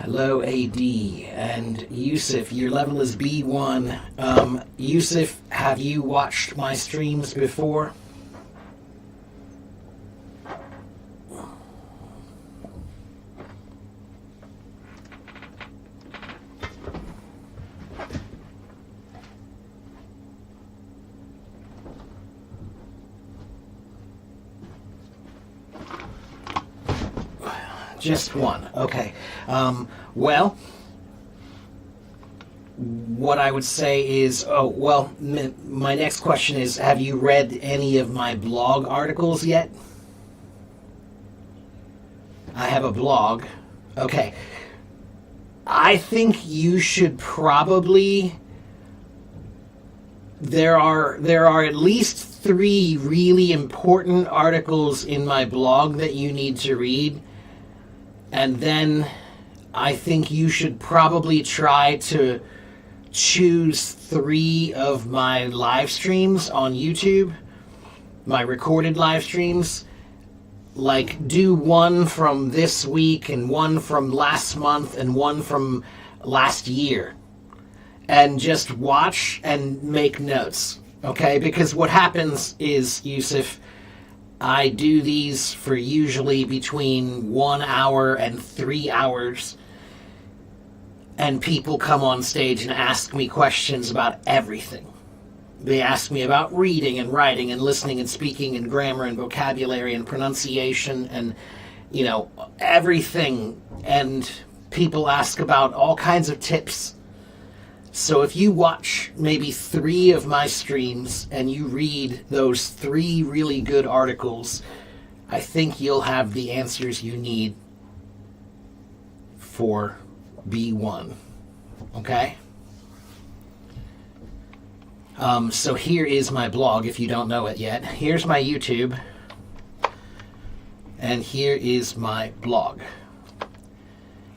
Hello, AD. And Yusuf, your level is B1. Yusuf, have you watched my streams before? Just one. Okay. Well, what I would say is, my next question is, have you read any of my blog articles yet? I have a blog. Okay. I think you should probably... There are at least 3 really important articles in my blog that you need to read. And then I think you should probably try to choose 3 of my live streams on YouTube, my recorded live streams. Like, do one from this week and one from last month and one from last year. And just watch and make notes, okay? Because what happens is, Yusuf, I do these for usually between 1 hour and 3 hours. And people come on stage and ask me questions about everything. They ask me about reading and writing and listening and speaking and grammar and vocabulary and pronunciation and, everything. And people ask about all kinds of tips. So if you watch maybe 3 of my streams and you read those 3 really good articles, I think you'll have the answers you need for B1. Okay? So here is my blog, if you don't know it yet. Here's my YouTube. And here is my blog.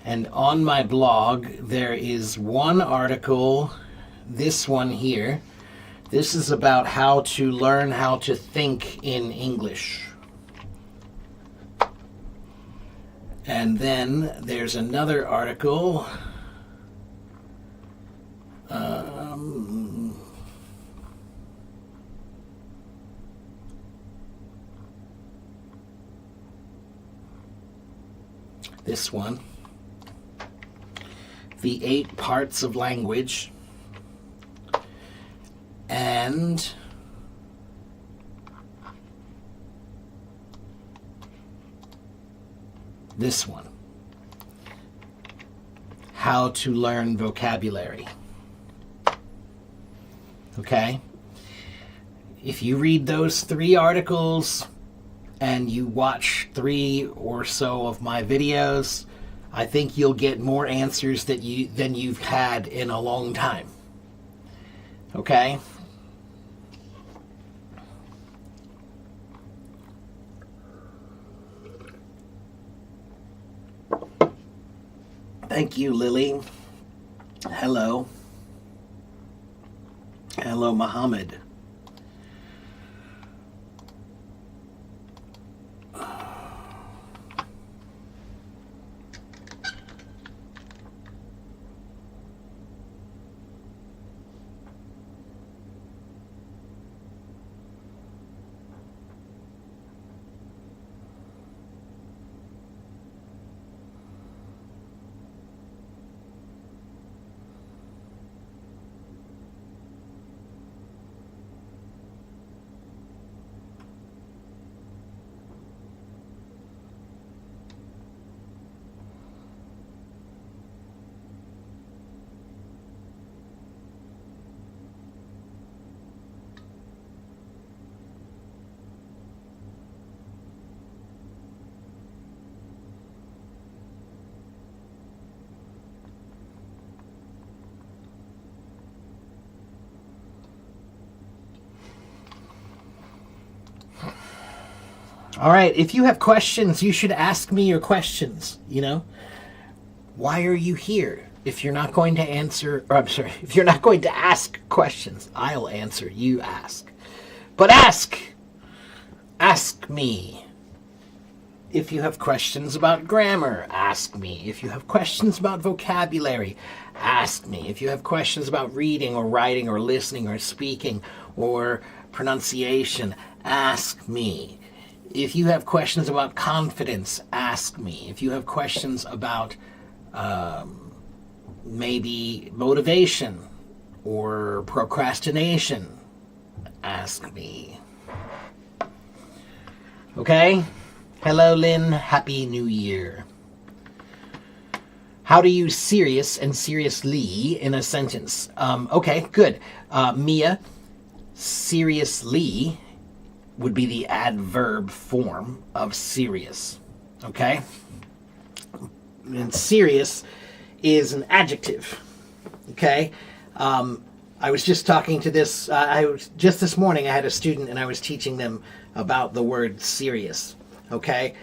And on my blog, there is one article, this one here. This is about how to learn how to think in English. And then there's another article. This one. The 8 parts of language. And this one. How to learn vocabulary. Okay? If you read those 3 articles and you watch 3 or so of my videos, I think you'll get more answers than you've had in a long time. Okay? Thank you, Lily. Hello. Hello, Muhammad. All right, if you have questions, you should ask me your questions, Why are you here? If you're not going to if you're not going to ask questions, I'll answer, you ask. But ask me. If you have questions about grammar, ask me. If you have questions about vocabulary, ask me. If you have questions about reading or writing or listening or speaking or pronunciation, ask me. If you have questions about confidence, ask me. If you have questions about maybe motivation or procrastination, ask me. Okay? Hello, Lynn. Happy New Year. How to use serious and seriously in a sentence. Okay, good. Mia, seriously would be the adverb form of serious. Okay? And serious is an adjective. Okay? I was just talking to this, just this morning I had a student and I was teaching them about the word serious. Okay?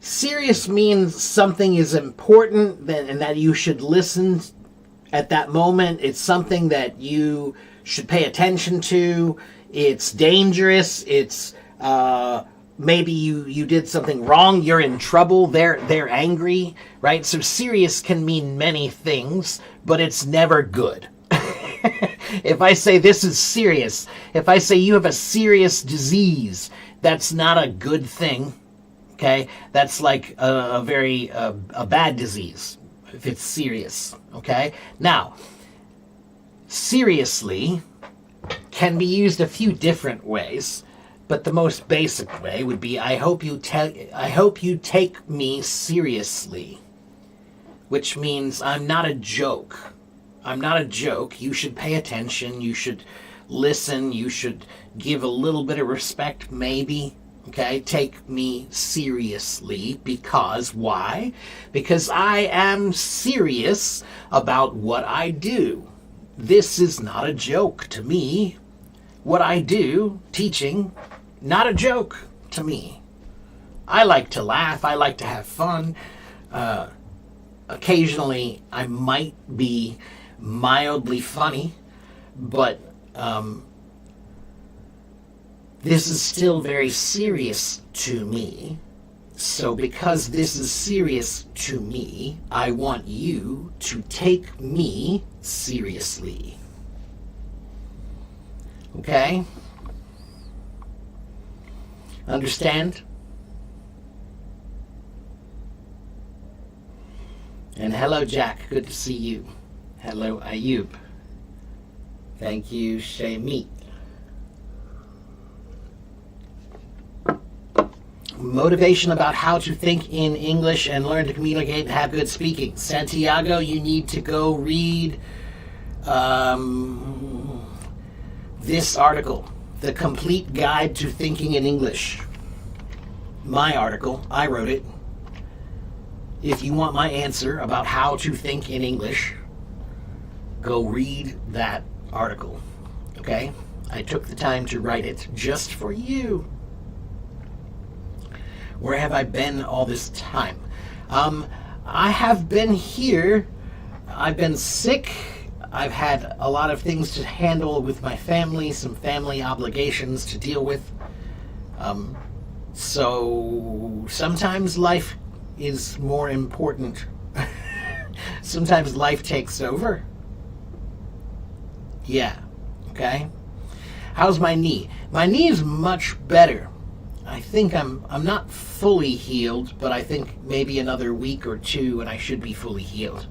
Serious means something is important and that you should listen at that moment. It's something that you should pay attention to. It's dangerous. It's maybe you did something wrong. You're in trouble. They're angry, right? So serious can mean many things, but it's never good. If I say this is serious, if I say you have a serious disease, that's not a good thing. Okay, that's like a very bad disease if it's serious. Okay, now seriously can be used a few different ways, but the most basic way would be I hope you take me seriously, which means I'm not a joke. I'm not a joke. You should pay attention. You should listen. You should give a little bit of respect, maybe. Okay, take me seriously because why? Because I am serious about what I do. This is not a joke to me. What I do, teaching, not a joke to me. I like to laugh. I like to have fun. Occasionally, I might be mildly funny, but this is still very serious to me. So because this is serious to me, I want you to take me seriously. Okay? Understand? And hello, Jack. Good to see you. Hello, Ayub. Thank you, Shamit. Motivation about how to think in English and learn to communicate and have good speaking. Santiago, you need to go read this article, The Complete Guide to Thinking in English. My article, I wrote it. If you want my answer about how to think in English, go read that article. Okay? I took the time to write it just for you. Where have I been all this time? I have been here. I've been sick. I've had a lot of things to handle with my family, some family obligations to deal with. So sometimes life is more important. Sometimes life takes over. Yeah, okay? How's my knee? My knee is much better. I think I'm not fully healed, but I think maybe another week or two and I should be fully healed.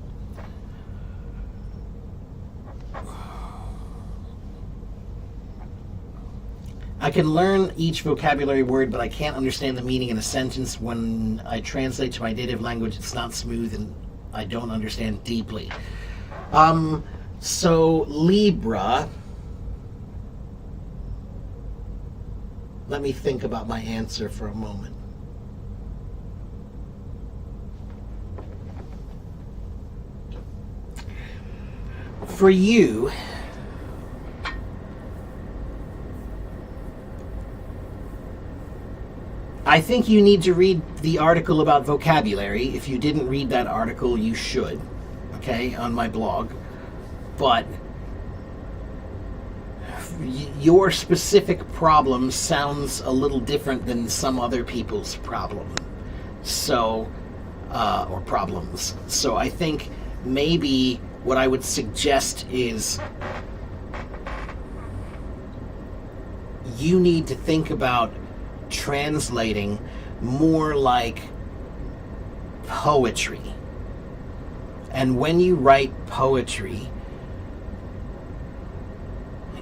I can learn each vocabulary word, but I can't understand the meaning in a sentence. When I translate to my native language, it's not smooth and I don't understand deeply. So Libra, let me think about my answer for a moment. For you, I think you need to read the article about vocabulary. If you didn't read that article, you should, okay, on my blog. But your specific problem sounds a little different than some other people's problem. So, or problems. So I think maybe what I would suggest is you need to think about translating more like poetry. And when you write poetry,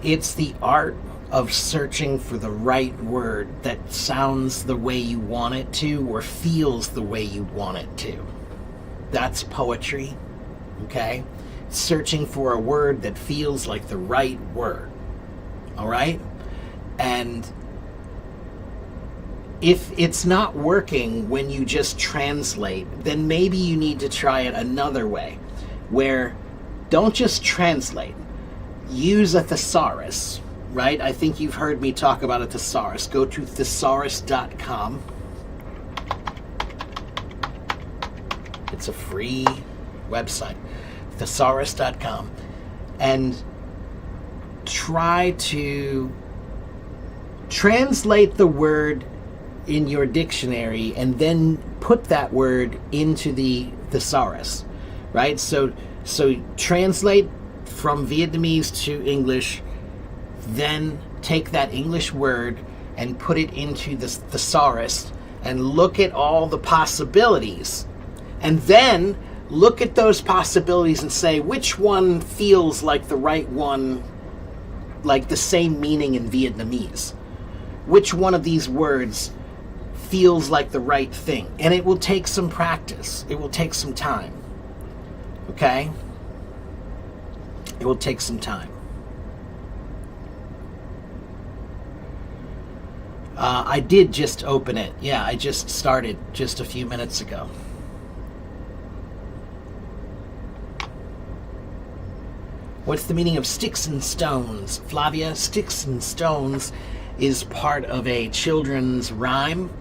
it's the art of searching for the right word that sounds the way you want it to or feels the way you want it to. That's poetry, okay? Searching for a word that feels like the right word, all right? And if it's not working when you just translate, then maybe you need to try it another way, where don't just translate. Use a thesaurus, right? I think you've heard me talk about a thesaurus. Go to thesaurus.com. It's a free website, thesaurus.com, and try to translate the word in your dictionary and then put that word into the thesaurus, right? So translate from Vietnamese to English, then take that English word and put it into the thesaurus and look at all the possibilities. And then look at those possibilities and say, which one feels like the right one, like the same meaning in Vietnamese? Which one of these words feels like the right thing? And it will take some practice. It will take some time. Okay? It will take some time. I did just open it. Yeah, I just started just a few minutes ago. What's the meaning of sticks and stones? Flavia, sticks and stones is part of a children's rhyme.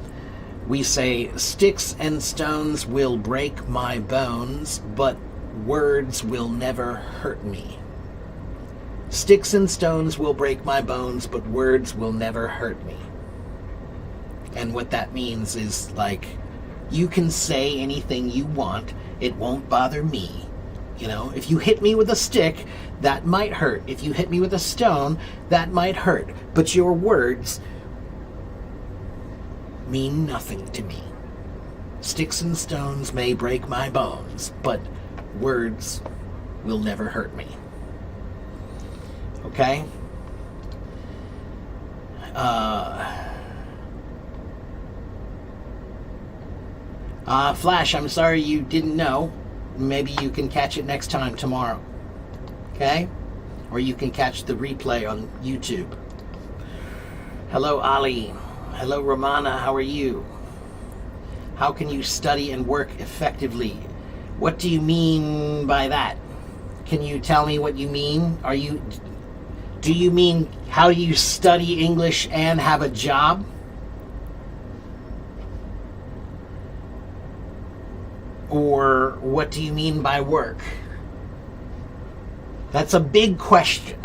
We say, sticks and stones will break my bones, but words will never hurt me. Sticks and stones will break my bones, but words will never hurt me. And what that means is, like, you can say anything you want, it won't bother me. You know, if you hit me with a stick, that might hurt. If you hit me with a stone, that might hurt. But your words mean nothing to me. Sticks and stones may break my bones, but words will never hurt me. Okay? Flash, I'm sorry you didn't know. Maybe you can catch it next time tomorrow. Okay? Or you can catch the replay on YouTube. Hello, Ali. Hello, Romana. How are you? How can you study and work effectively? What do you mean by that? Can you tell me what you mean? Do you mean how you study English and have a job? Or what do you mean by work? That's a big question.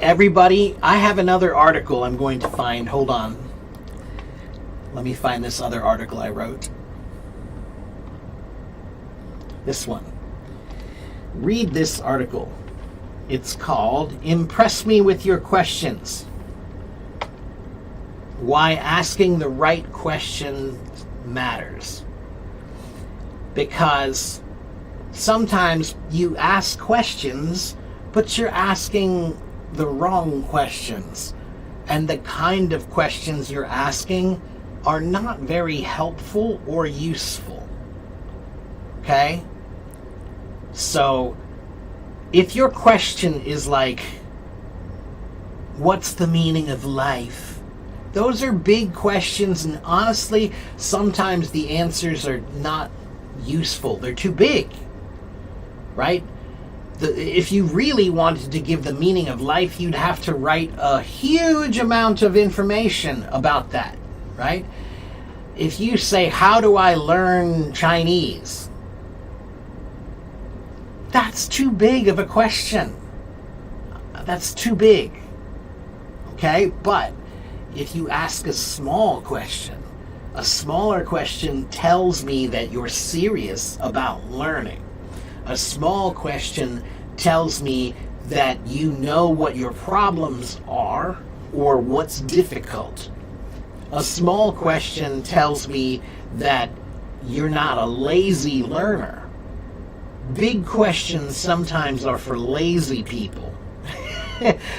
Everybody, I have another article I'm going to find. Hold on. Let me find this other article I wrote. This one. Read this article. It's called Impress Me with Your Questions. Why asking the right question matters. Because sometimes you ask questions, but you're asking the wrong questions. And the kind of questions you're asking are not very helpful or useful. Okay? So, if your question is like, what's the meaning of life? Those are big questions, and honestly, sometimes the answers are not useful. They're too big, right? If you really wanted to give the meaning of life, you'd have to write a huge amount of information about that, right? If you say, how do I learn Chinese? That's too big of a question. That's too big. Okay? But if you ask a small question, a smaller question tells me that you're serious about learning. A small question tells me that you know what your problems are or what's difficult. A small question tells me that you're not a lazy learner. Big questions sometimes are for lazy people.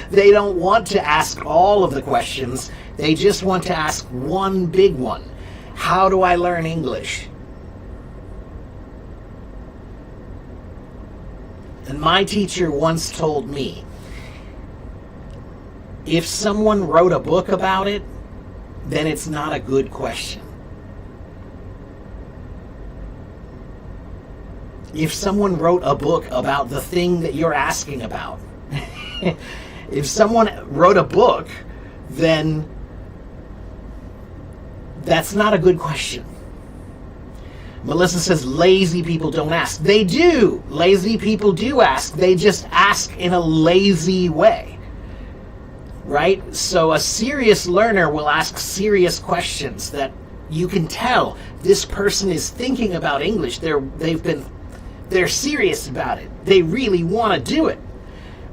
They don't want to ask all of the questions. They just want to ask one big one. How do I learn English? And my teacher once told me, if someone wrote a book about it, then it's not a good question. If someone wrote a book about the thing that you're asking about, if someone wrote a book, then that's not a good question. Melissa says lazy people don't ask. They do. Lazy people do ask. They just ask in a lazy way. Right? So a serious learner will ask serious questions that you can tell this person is thinking about English. They're serious about it. They really want to do it.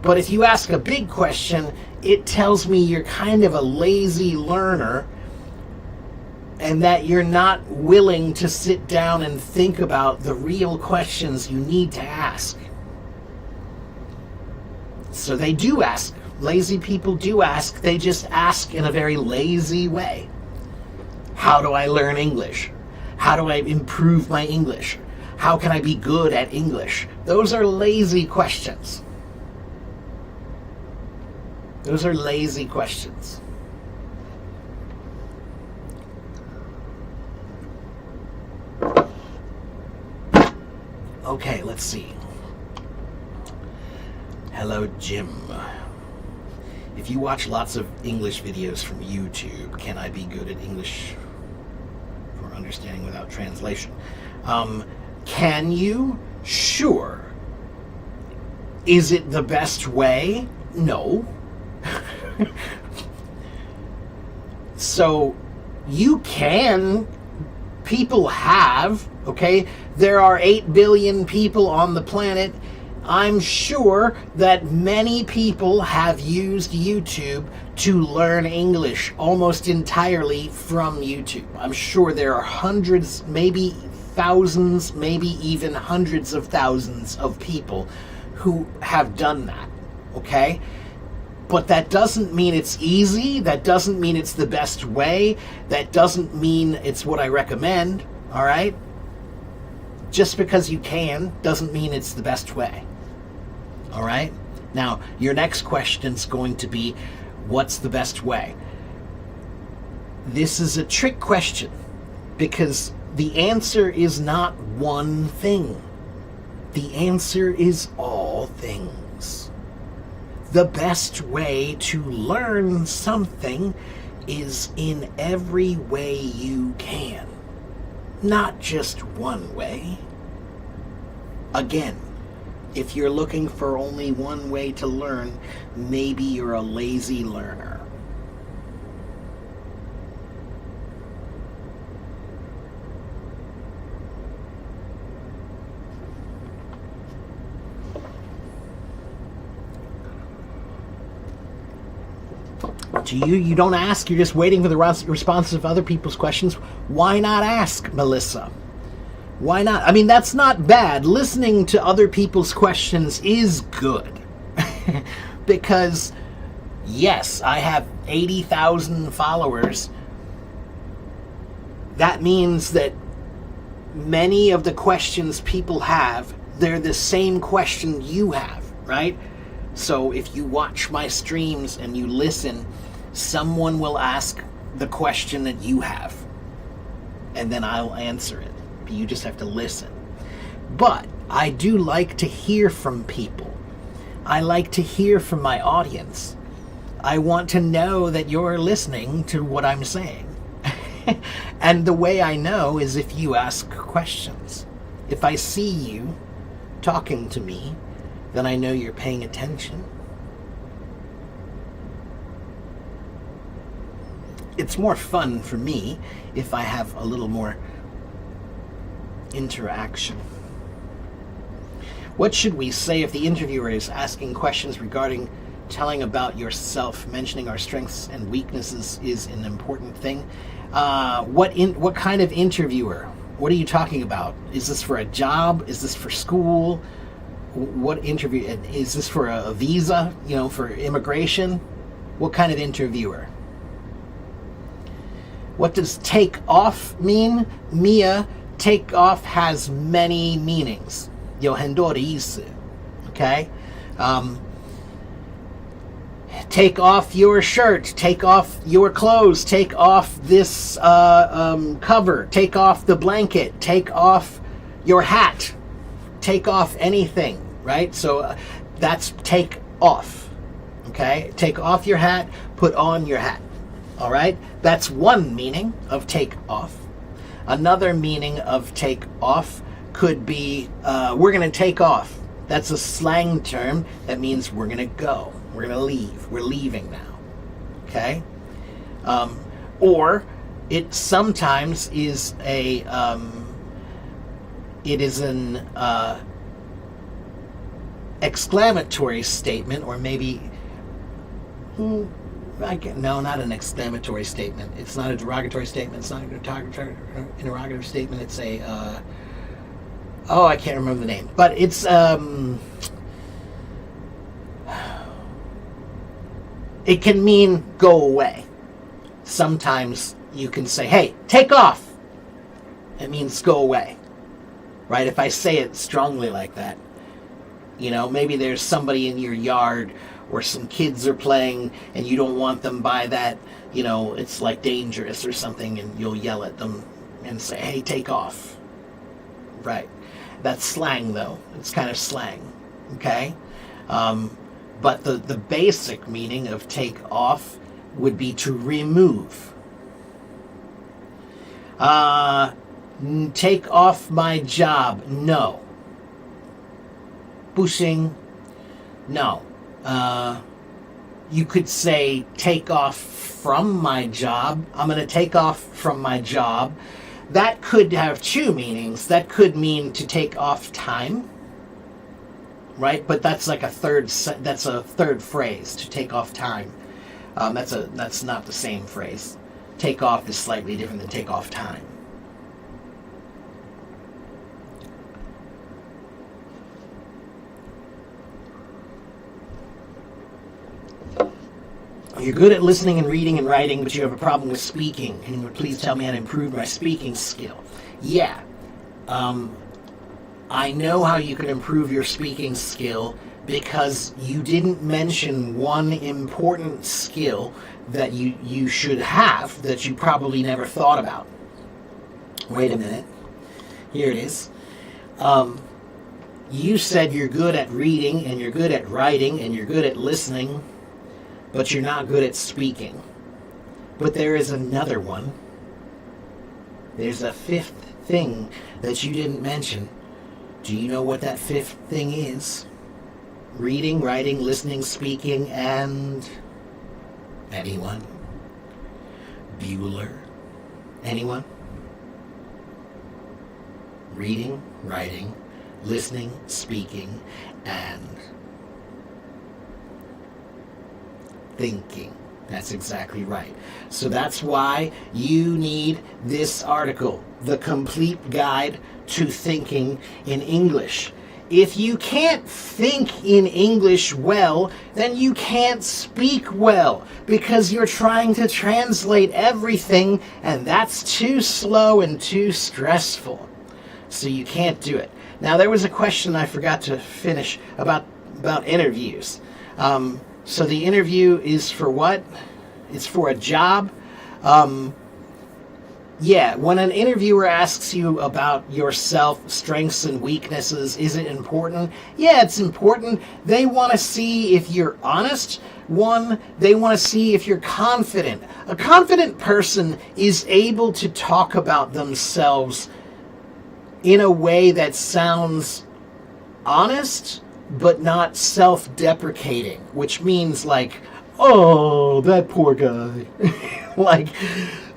But if you ask a big question, it tells me you're kind of a lazy learner and that you're not willing to sit down and think about the real questions you need to ask. So they do ask. Lazy people do ask. They just ask in a very lazy way. How do I learn English? How do I improve my English? How can I be good at English? Those are lazy questions. Those are lazy questions. Okay, let's see. Hello, Jim. If you watch lots of English videos from YouTube, can I be good at English for understanding without translation? Can you? Sure. Is it the best way? No. So you can. People have, okay? There are 8 billion people on the planet. I'm sure that many people have used YouTube to learn English almost entirely from YouTube. I'm sure there are hundreds, maybe thousands, maybe even hundreds of thousands of people who have done that, okay? But that doesn't mean it's easy. That doesn't mean it's the best way. That doesn't mean it's what I recommend, all right? Just because you can doesn't mean it's the best way, all right? Now, your next question's going to be, what's the best way? This is a trick question because the answer is not one thing. The answer is all things. The best way to learn something is in every way you can, not just one way. Again, if you're looking for only one way to learn, maybe you're a lazy learner. To you don't ask, you're just waiting for the responses of other people's questions. Why not ask, Melissa? Why not? I mean, that's not bad. Listening to other people's questions is good. Because, yes, I have 80,000 followers. That means that many of the questions people have, they're the same question you have, right? So if you watch my streams and you listen, someone will ask the question that you have, and then I'll answer it. You just have to listen. But I do like to hear from people. I like to hear from my audience. I want to know that you're listening to what I'm saying. And the way I know is if you ask questions. If I see you talking to me, then I know you're paying attention. it's more fun for me if I have a little more interaction. What should we say if the interviewer is asking questions regarding telling about yourself? Mentioning our strengths and weaknesses is an important thing. What kind of interviewer? What are you talking about? Is this for a job? Is this for school? What interview? Is this for a visa? For immigration? What kind of interviewer? What does take off mean? Mia, take off has many meanings. 有很多的意思. Okay? Take off your shirt, take off your clothes, take off this cover, take off the blanket, take off your hat, take off anything, right? So that's take off, okay? Take off your hat, put on your hat, all right? That's one meaning of take off. Another meaning of take off could be, we're going to take off. That's a slang term that means we're going to go. We're going to leave. We're leaving now. Okay? Or it sometimes is an exclamatory statement, or maybe, no, not an exclamatory statement. It's not a derogatory statement. It's not an interrogative statement. It's a, I can't remember the name. But it's, it can mean go away. Sometimes you can say, hey, take off. It means go away. Right? If I say it strongly like that. Maybe there's somebody in your yard or some kids are playing and you don't want them by that, it's like dangerous or something, and you'll yell at them and say, hey, take off. Right. That's slang, though. It's kind of slang. Okay? But the basic meaning of take off would be to remove. Take off my job. No. 不行. No. You could say take off from my job. I'm going to take off from my job. That could have two meanings. That could mean to take off time. Right? But that's like a third phrase, to take off time. That's not the same phrase. Take off is slightly different than take off time. You're good at listening and reading and writing, but you have a problem with speaking. Can you please tell me how to improve my speaking skill? Yeah. I know how you can improve your speaking skill because you didn't mention one important skill that you should have that you probably never thought about. Wait a minute. Here it is. You said you're good at reading and you're good at writing and you're good at listening, but you're not good at speaking. But there is another one. There's a fifth thing that you didn't mention. Do you know what that fifth thing is? Reading, writing, listening, speaking, and... anyone? Bueller? Anyone? Reading, writing, listening, speaking, and... thinking. That's exactly right. So that's why you need this article, The Complete Guide to Thinking in English. If you can't think in English well, then you can't speak well because you're trying to translate everything, and that's too slow and too stressful. So you can't do it. Now, there was a question I forgot to finish about interviews. So the interview is for what? It's for a job. Yeah, when an interviewer asks you about yourself, strengths and weaknesses, is it important? Yeah, it's important. They want to see if you're honest. One, they want to see if you're confident. A confident person is able to talk about themselves in a way that sounds honest, but not self-deprecating, which means like, oh, that poor guy.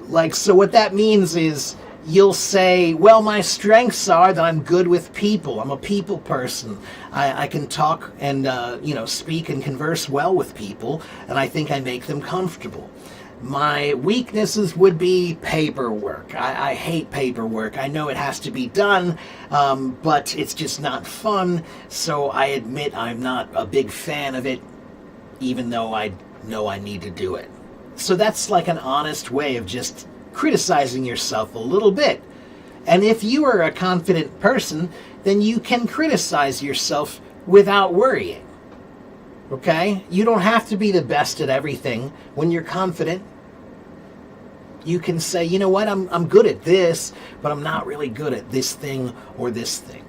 like, so what that means is you'll say, well, my strengths are that I'm good with people. I'm a people person. I can talk and, speak and converse well with people, and I think I make them comfortable. My weaknesses would be paperwork. I hate paperwork. I know it has to be done, but it's just not fun, so I admit I'm not a big fan of it, even though I know I need to do it. So that's like an honest way of just criticizing yourself a little bit. And if you are a confident person, then you can criticize yourself without worrying. Okay? You don't have to be the best at everything when you're confident. You can say, you know what, I'm good at this, but I'm not really good at this thing or this thing.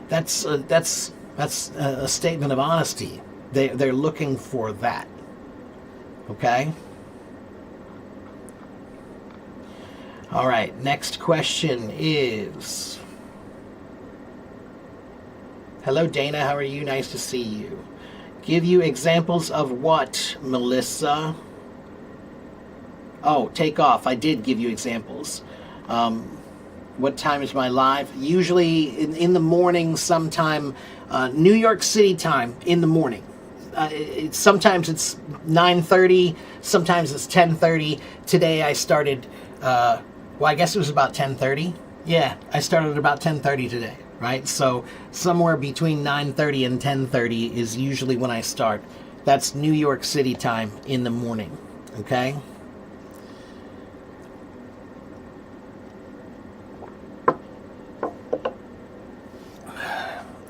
That's a statement of honesty. They're looking for that. Okay? All right, next question is... Hello, Dana. How are you? Nice to see you. Give you examples of what, Melissa? Oh, take off. I did give you examples. What time is my live? Usually in the morning sometime, New York City time in the morning. Sometimes it's 9:30, sometimes it's 10:30. Today I started, I guess it was about 10:30. Yeah, I started at about 10:30 today, right? So somewhere between 9:30 and 10:30 is usually when I start. That's New York City time in the morning, okay?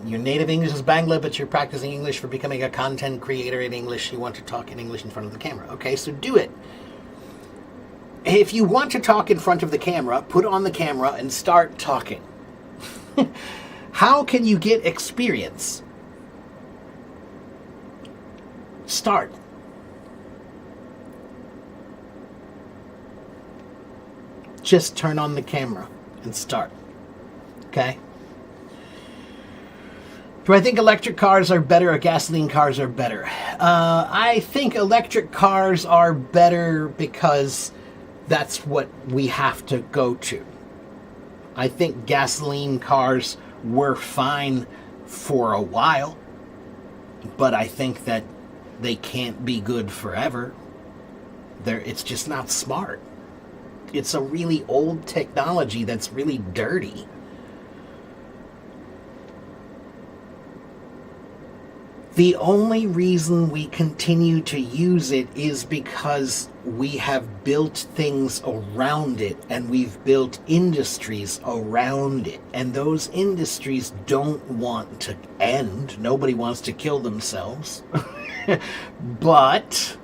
Your native English is Bangla, but you're practicing English for becoming a content creator in English. You want to talk in English in front of the camera. Okay, so do it. If you want to talk in front of the camera, put on the camera and start talking. How can you get experience? Start. Just turn on the camera and start. Okay? Do I think electric cars are better or gasoline cars are better? I think electric cars are better because that's what we have to go to. I think gasoline cars were fine for a while, but I think that they can't be good forever. It's just not smart. It's a really old technology that's really dirty. The only reason we continue to use it is because we have built things around it, and we've built industries around it. And those industries don't want to end. Nobody wants to kill themselves. But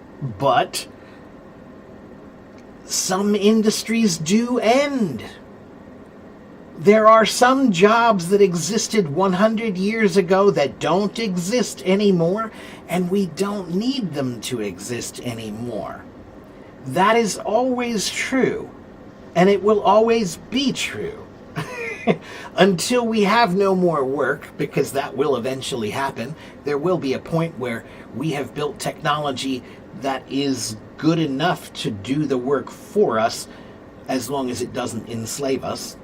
some industries do end. There are some jobs that existed 100 years ago that don't exist anymore, and we don't need them to exist anymore. That is always true, and it will always be true. Until we have no more work, because that will eventually happen. There will be a point where we have built technology that is good enough to do the work for us, as long as it doesn't enslave us.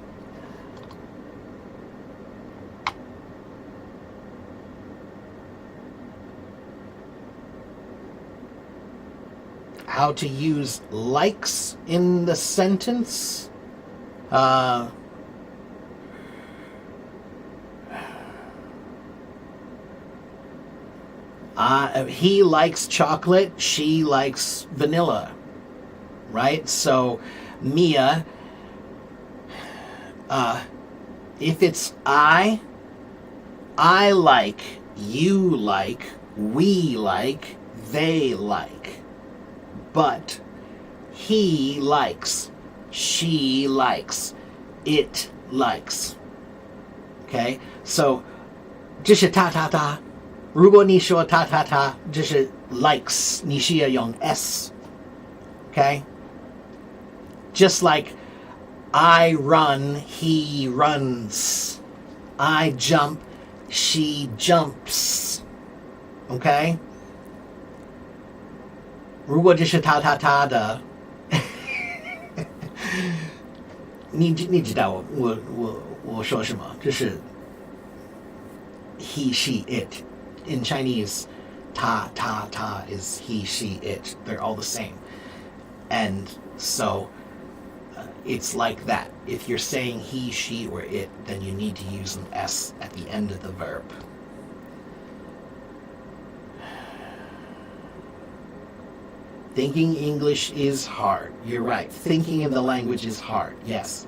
How to use likes in the sentence. He likes chocolate, she likes vanilla, right? So, Mia, if it's I like, you like, we like, they like. But he likes, she likes, it likes. Okay? So, 这是他他他。如果你说他他他，这是 likes， 你需要用 s. Okay? Just like I run, he runs. I jump, she jumps. Okay? 如果这是他的，你知道我说什么？就是 he she it. In Chinese, ta is he she it. They're all the same, and so it's like that. If you're saying he, she, or it, then you need to use an s at the end of the verb. Thinking English is hard. You're right. Thinking in the language is hard. Yes.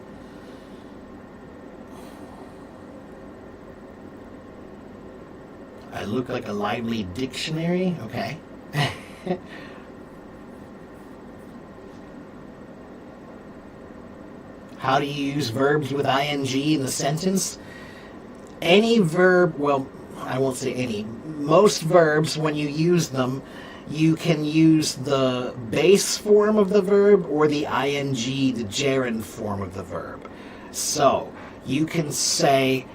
I look like a lively dictionary? Okay. How do you use verbs with ing in the sentence? Any verb, well, I won't say any. Most verbs, when you use them, you can use the base form of the verb or the ing, the gerund form of the verb. So you can say,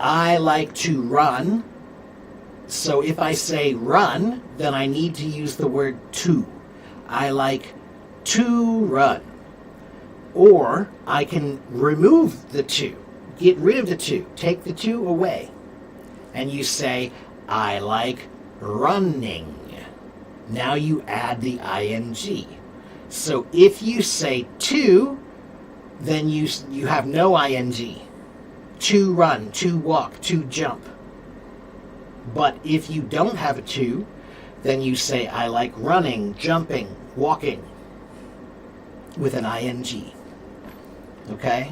I like to run. So if I say run, then I need to use the word to. I like to run. Or I can remove the to. Get rid of the to. Take the to away. And you say, I like running. Now you add the ing. So if you say to, then you have no ing. To run, to walk, to jump. But if you don't have a to, then you say, I like running, jumping, walking, with an ing. Okay?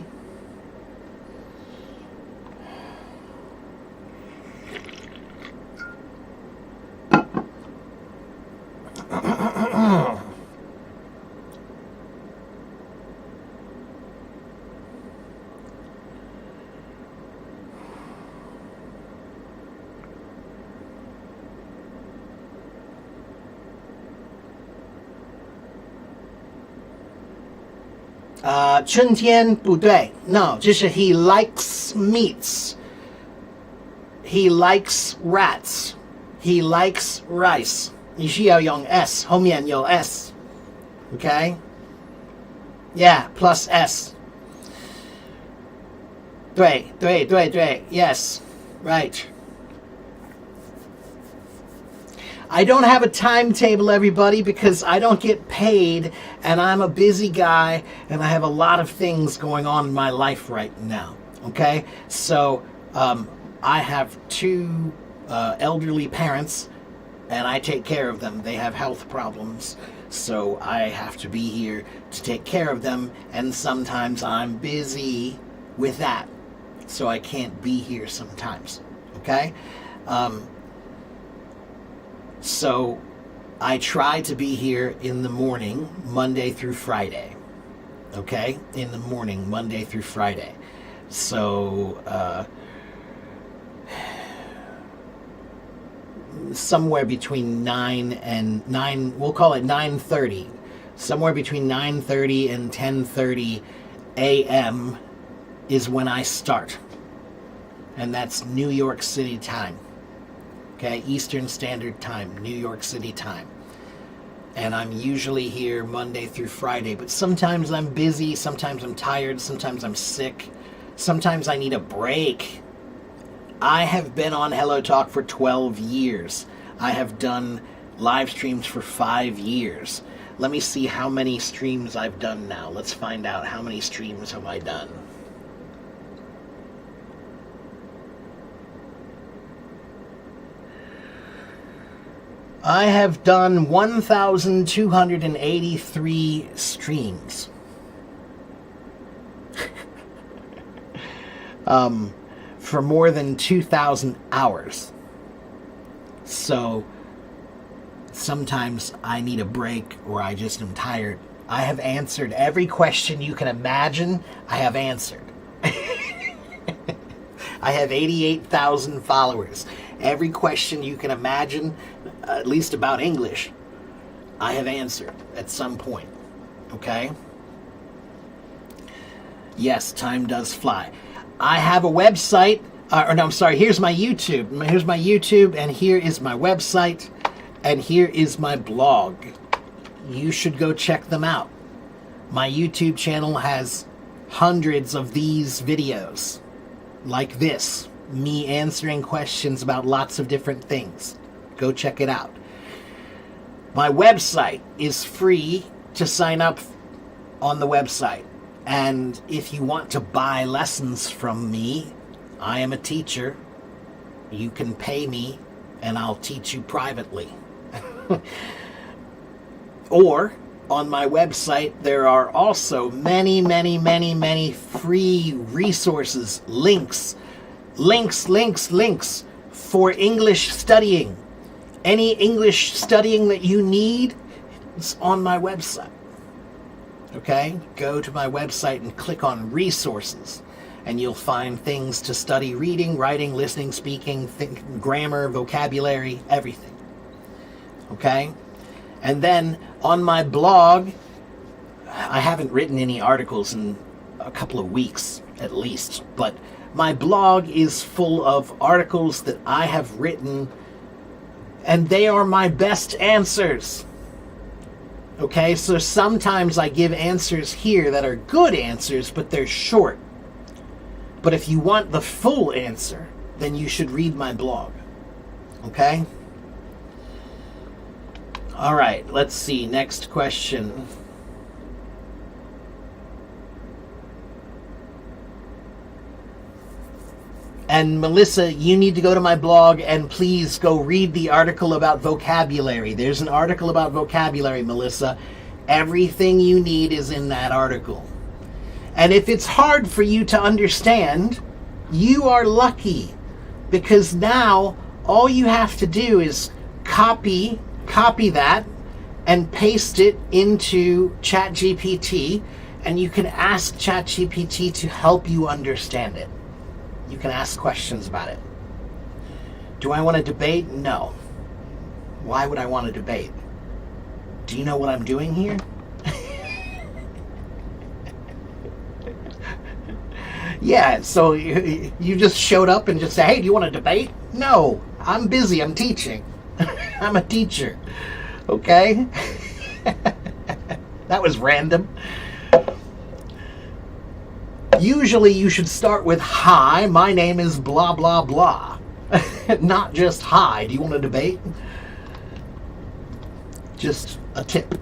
春天不对 No, 这是 he likes meats. He likes rats. He likes rice. 你需要用 s 后面有 s. Okay? Yeah, plus s. 对 Yes. Right. I don't have a timetable, everybody, because I don't get paid, and I'm a busy guy, and I have a lot of things going on in my life right now. Okay? So, I have two elderly parents, and I take care of them. They have health problems, so I have to be here to take care of them, and sometimes I'm busy with that, so I can't be here sometimes. Okay? So I try to be here in the morning, Monday through Friday. Okay? In the morning, Monday through Friday. So, somewhere between 9 and 9, we'll call it 9:30. Somewhere between 9:30 and 10:30 a.m. is when I start. And that's New York City time. Okay, Eastern Standard Time, New York City time. And I'm usually here Monday through Friday, but sometimes I'm busy, sometimes I'm tired, sometimes I'm sick, sometimes I need a break. I have been on Hello Talk for 12 years. I have done live streams for 5 years. Let me see how many streams I've done now. Let's find out how many streams have I done. I have done 1,283 streams. For more than 2,000 hours. So sometimes I need a break or I just am tired. I have answered every question you can imagine. I have answered. I have 88,000 followers. Every question you can imagine, at least about English, I have answered at some point. Okay? Yes, time does fly. I have a website. Here's my YouTube. Here's my YouTube, and here is my website. And here is my blog. You should go check them out. My YouTube channel has hundreds of these videos like this, me answering questions about lots of different things. Go check it out. My website is free to sign up on the website. And if you want to buy lessons from me, I am a teacher. You can pay me and I'll teach you privately. Or on my website, there are also many free resources, links for English studying. Any English studying that you need is on my website. Okay? Go to my website and click on resources, and you'll find things to study reading, writing, listening, speaking, grammar, vocabulary, everything. Okay? And then on my blog, I haven't written any articles in a couple of weeks at least, but my blog is full of articles that I have written, and they are my best answers. Okay, so sometimes I give answers here that are good answers, but they're short. But if you want the full answer, then you should read my blog. Okay? All right, let's see. Next question. And Melissa, you need to go to my blog and please go read the article about vocabulary. There's an article about vocabulary, Melissa. Everything you need is in that article. And if it's hard for you to understand, you are lucky, because now all you have to do is copy that and paste it into ChatGPT, and you can ask ChatGPT to help you understand it. You can ask questions about it. Do I want to debate? No. Why would I want to debate? Do you know what I'm doing here? Yeah, so you just showed up and just say, hey, do you want to debate? No, I'm busy, I'm teaching. I'm a teacher. Okay? That was random. Usually you should start with, hi, my name is blah, blah, blah. Not just, hi, do you want to debate? Just a tip.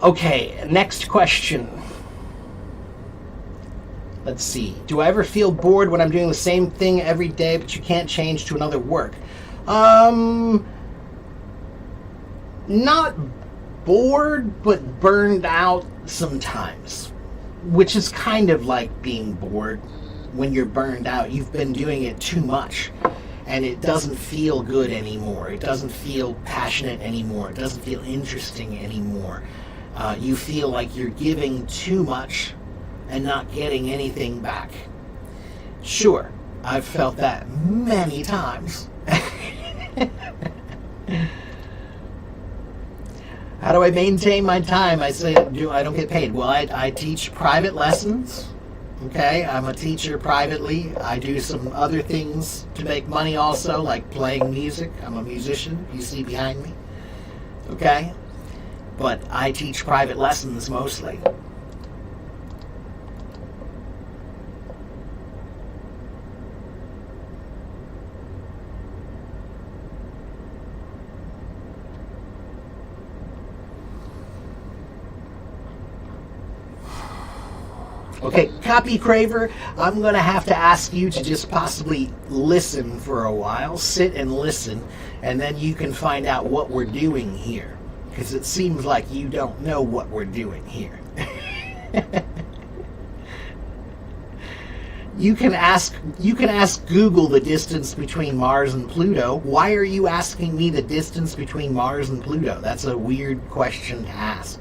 Okay, next question. Let's see. Do I ever feel bored when I'm doing the same thing every day, but you can't change to another work? Not bored, but burned out sometimes, which is kind of like being bored. When you're burned out, you've been doing it too much, and it doesn't feel good anymore. It doesn't feel passionate anymore. It doesn't feel interesting anymore. You feel like you're giving too much and not getting anything back. Sure, I've felt that many times. How do I maintain my time? I say, I don't get paid. Well, I teach private lessons. Okay, I'm a teacher privately. I do some other things to make money also, like playing music. I'm a musician, you see behind me. Okay? But I teach private lessons mostly. Okay, Copy Craver, I'm going to have to ask you to just possibly listen for a while, sit and listen, and then you can find out what we're doing here. Because it seems like you don't know what we're doing here. You can ask Google the distance between Mars and Pluto. Why are you asking me the distance between Mars and Pluto? That's a weird question to ask.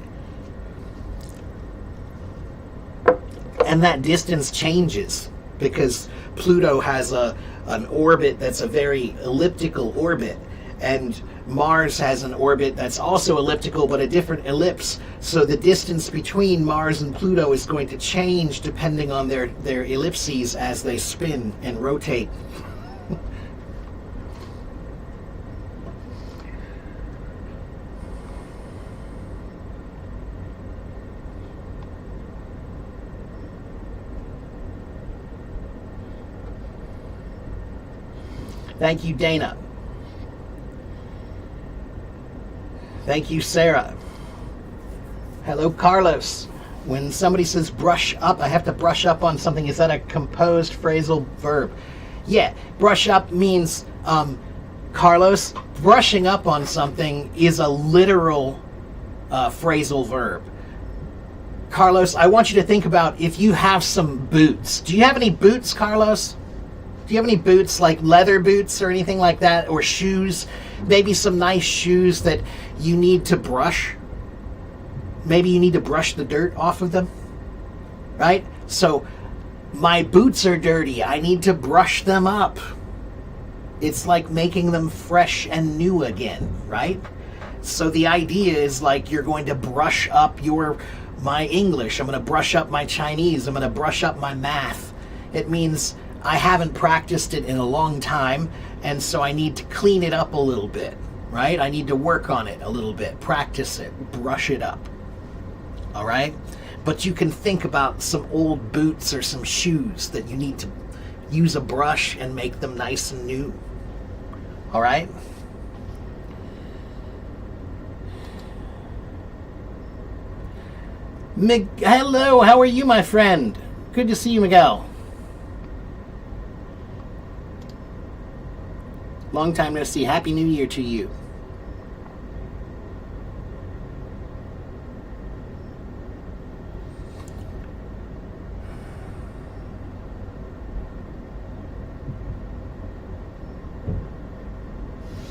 And that distance changes because Pluto has an orbit that's a very elliptical orbit, and Mars has an orbit that's also elliptical but a different ellipse. So the distance between Mars and Pluto is going to change depending on their ellipses as they spin and rotate. Thank you, Dana. Thank you, Sarah. Hello, Carlos. When somebody says brush up, I have to brush up on something. Is that a composed phrasal verb? Yeah, brush up means, Carlos, brushing up on something is a literal phrasal verb. Carlos, I want you to think about if you have some boots. Do you have any boots, Carlos? Do you have any boots, like leather boots or anything like that? Or shoes? Maybe some nice shoes that you need to brush? Maybe you need to brush the dirt off of them? Right? So, my boots are dirty. I need to brush them up. It's like making them fresh and new again, right? So the idea is like you're going to brush up my English. I'm going to brush up my Chinese. I'm going to brush up my math. It means I haven't practiced it in a long time, and so I need to clean it up a little bit, right? I need to work on it a little bit, practice it, brush it up, all right? But you can think about some old boots or some shoes that you need to use a brush and make them nice and new, all right? Hello, how are you, my friend? Good to see you, Miguel. Long time no see. Happy New Year to you.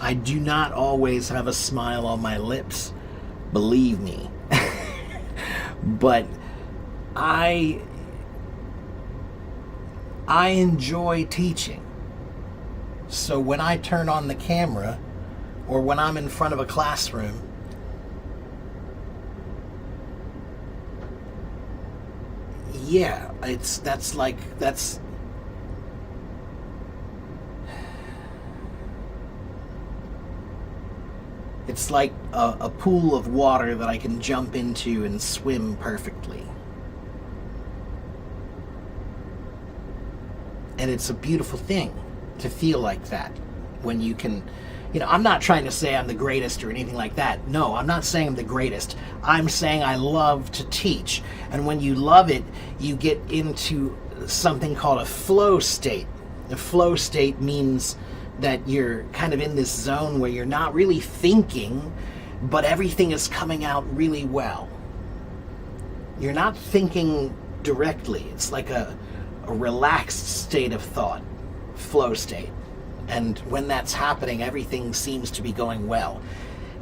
I do not always have a smile on my lips, believe me. But I enjoy teaching. So when I turn on the camera or when I'm in front of a classroom, yeah, that's it's like a pool of water that I can jump into and swim perfectly. And it's a beautiful thing to feel like that when you can, I'm not trying to say I'm the greatest or anything like that. No, I'm not saying I'm the greatest. I'm saying I love to teach. And when you love it, you get into something called a flow state. A flow state means that you're kind of in this zone where you're not really thinking, but everything is coming out really well. You're not thinking directly. It's like a relaxed state of thought, flow state. And when that's happening, everything seems to be going well.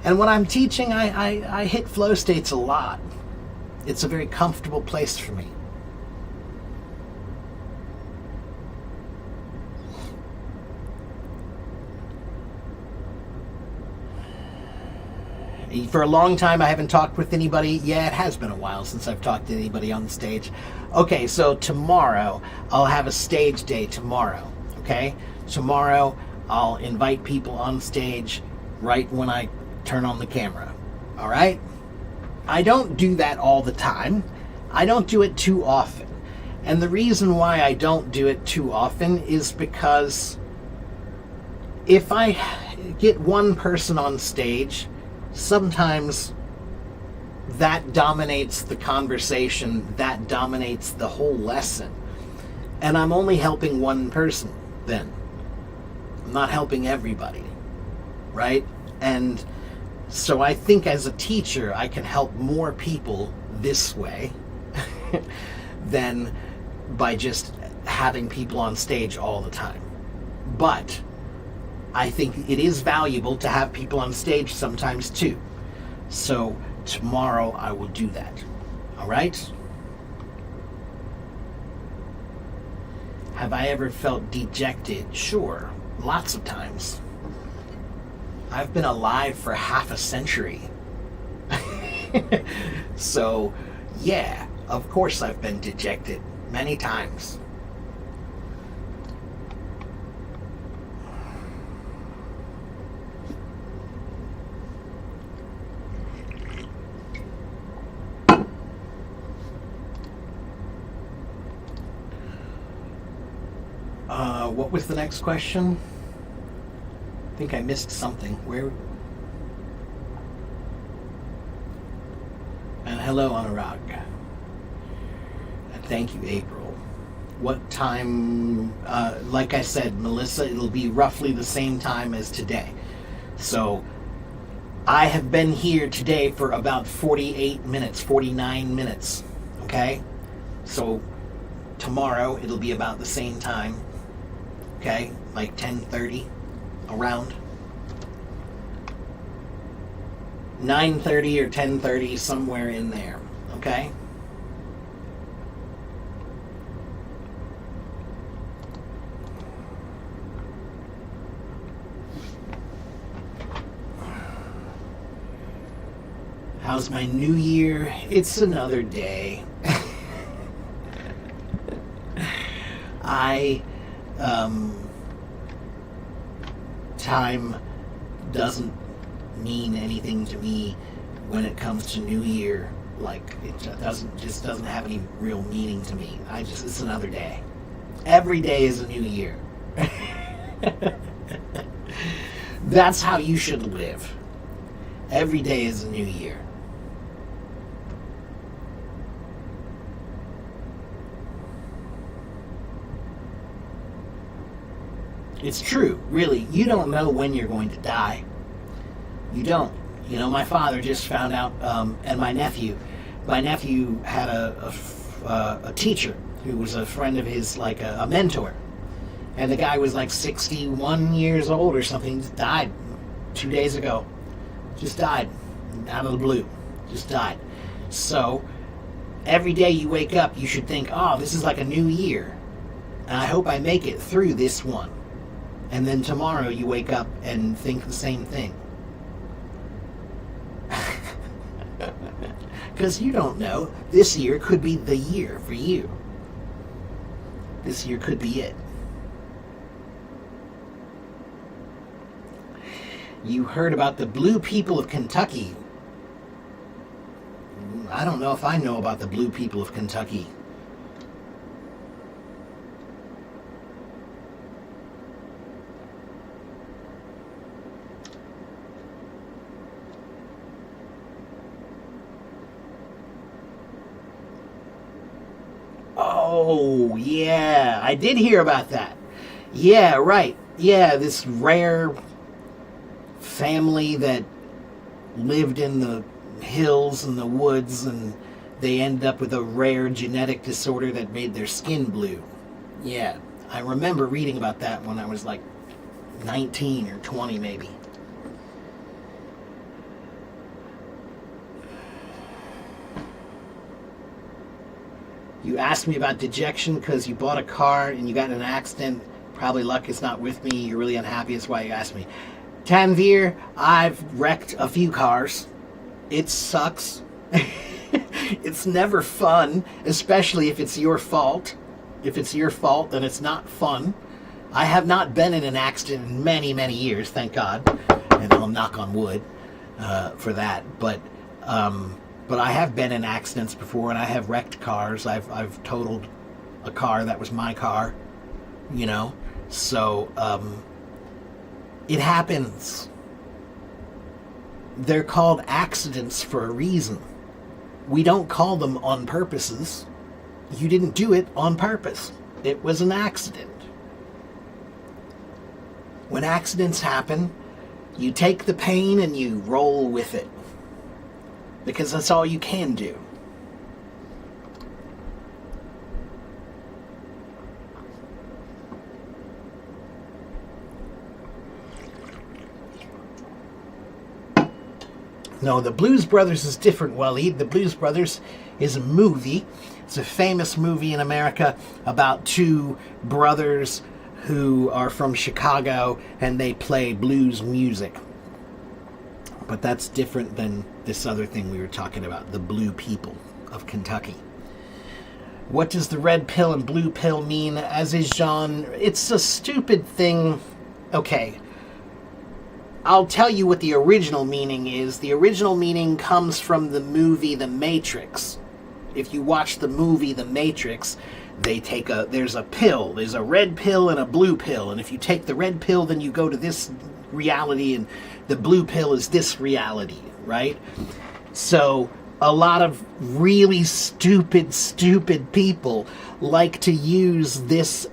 And when I'm teaching, I hit flow states a lot. It's a very comfortable place for me. For a long time, I haven't talked with anybody. Yeah, it has been a while since I've talked to anybody on stage. Okay, so tomorrow, I'll have a stage day tomorrow, okay? Tomorrow, I'll invite people on stage right when I turn on the camera, all right? I don't do that all the time. I don't do it too often. And the reason why I don't do it too often is because if I get one person on stage, sometimes that dominates the conversation, that dominates the whole lesson. And I'm only helping one person then. I'm not helping everybody, right? And so I think as a teacher, I can help more people this way than by just having people on stage all the time. But I think it is valuable to have people on stage sometimes too. So tomorrow I will do that. All right? Have I ever felt dejected? Sure, lots of times. I've been alive for half a century. So, yeah, of course I've been dejected many times. What was the next question? think I missed something. Where? And hello, Anurag. And thank you, April. What time? Like I said, Melissa, it'll be roughly the same time as today. So I have been here today for about 48 minutes, 49 minutes. Okay? So tomorrow it'll be about the same time. Okay? Like 10:30 around. 9:30 or 10:30, somewhere in there. Okay? How's my new year? It's another day. Time doesn't mean anything to me when it comes to New Year. Like, it doesn't have any real meaning to me. It's another day. Every day is a new year. That's how you should live. Every day is a new year. It's true, really. You don't know when you're going to die. You don't. You know, my father just found out, and my nephew had a teacher who was a friend of his, like a mentor. And the guy was like 61 years old or something. Just died 2 days ago. Just died out of the blue. Just died. So every day you wake up, you should think, oh, this is like a new year. And I hope I make it through this one. And then tomorrow you wake up and think the same thing. Because you don't know. This year could be the year for you. This year could be it. You heard about the Blue People of Kentucky. I don't know if I know about the Blue People of Kentucky. Oh, yeah, I did hear about that. Yeah, right. Yeah, this rare family that lived in the hills and the woods, and they ended up with a rare genetic disorder that made their skin blue. Yeah, I remember reading about that when I was like 19 or 20 maybe. You asked me about dejection because you bought a car and you got in an accident. Probably luck is not with me. You're really unhappy. That's why you asked me. Tanvir, I've wrecked a few cars. It sucks. It's never fun, especially if it's your fault. If it's your fault, then it's not fun. I have not been in an accident in many, many years, thank God. And I'll knock on wood for that. But I have been in accidents before, and I have wrecked cars. I've totaled a car that was my car, you know. So it happens. They're called accidents for a reason. We don't call them on purposes. You didn't do it on purpose. It was an accident. When accidents happen, you take the pain and you roll with it. Because that's all you can do. No, the Blues Brothers is different, Waleed. The Blues Brothers is a movie. It's a famous movie in America about two brothers who are from Chicago and they play blues music. But that's different than this other thing we were talking about, the Blue People of Kentucky. What does the red pill and blue pill mean? As is Jean, it's a stupid thing. Okay, I'll tell you what the original meaning is. The original meaning comes from the movie The Matrix. If you watch the movie The Matrix, there's a pill, there's a red pill and a blue pill, and if you take the red pill, then you go to this reality, and the blue pill is this reality, right? So a lot of really stupid people like to use this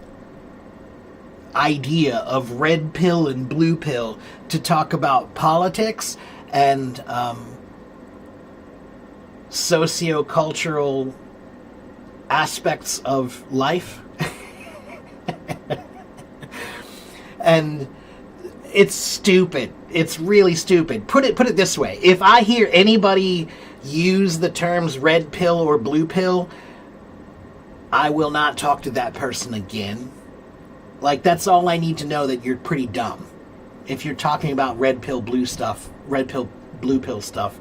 idea of red pill and blue pill to talk about politics and socio-cultural aspects of life. And it's stupid. It's really stupid. Put it this way. If I hear anybody use the terms red pill or blue pill, I will not talk to that person again. Like, that's all I need to know, that you're pretty dumb. If you're talking about red pill, blue pill stuff,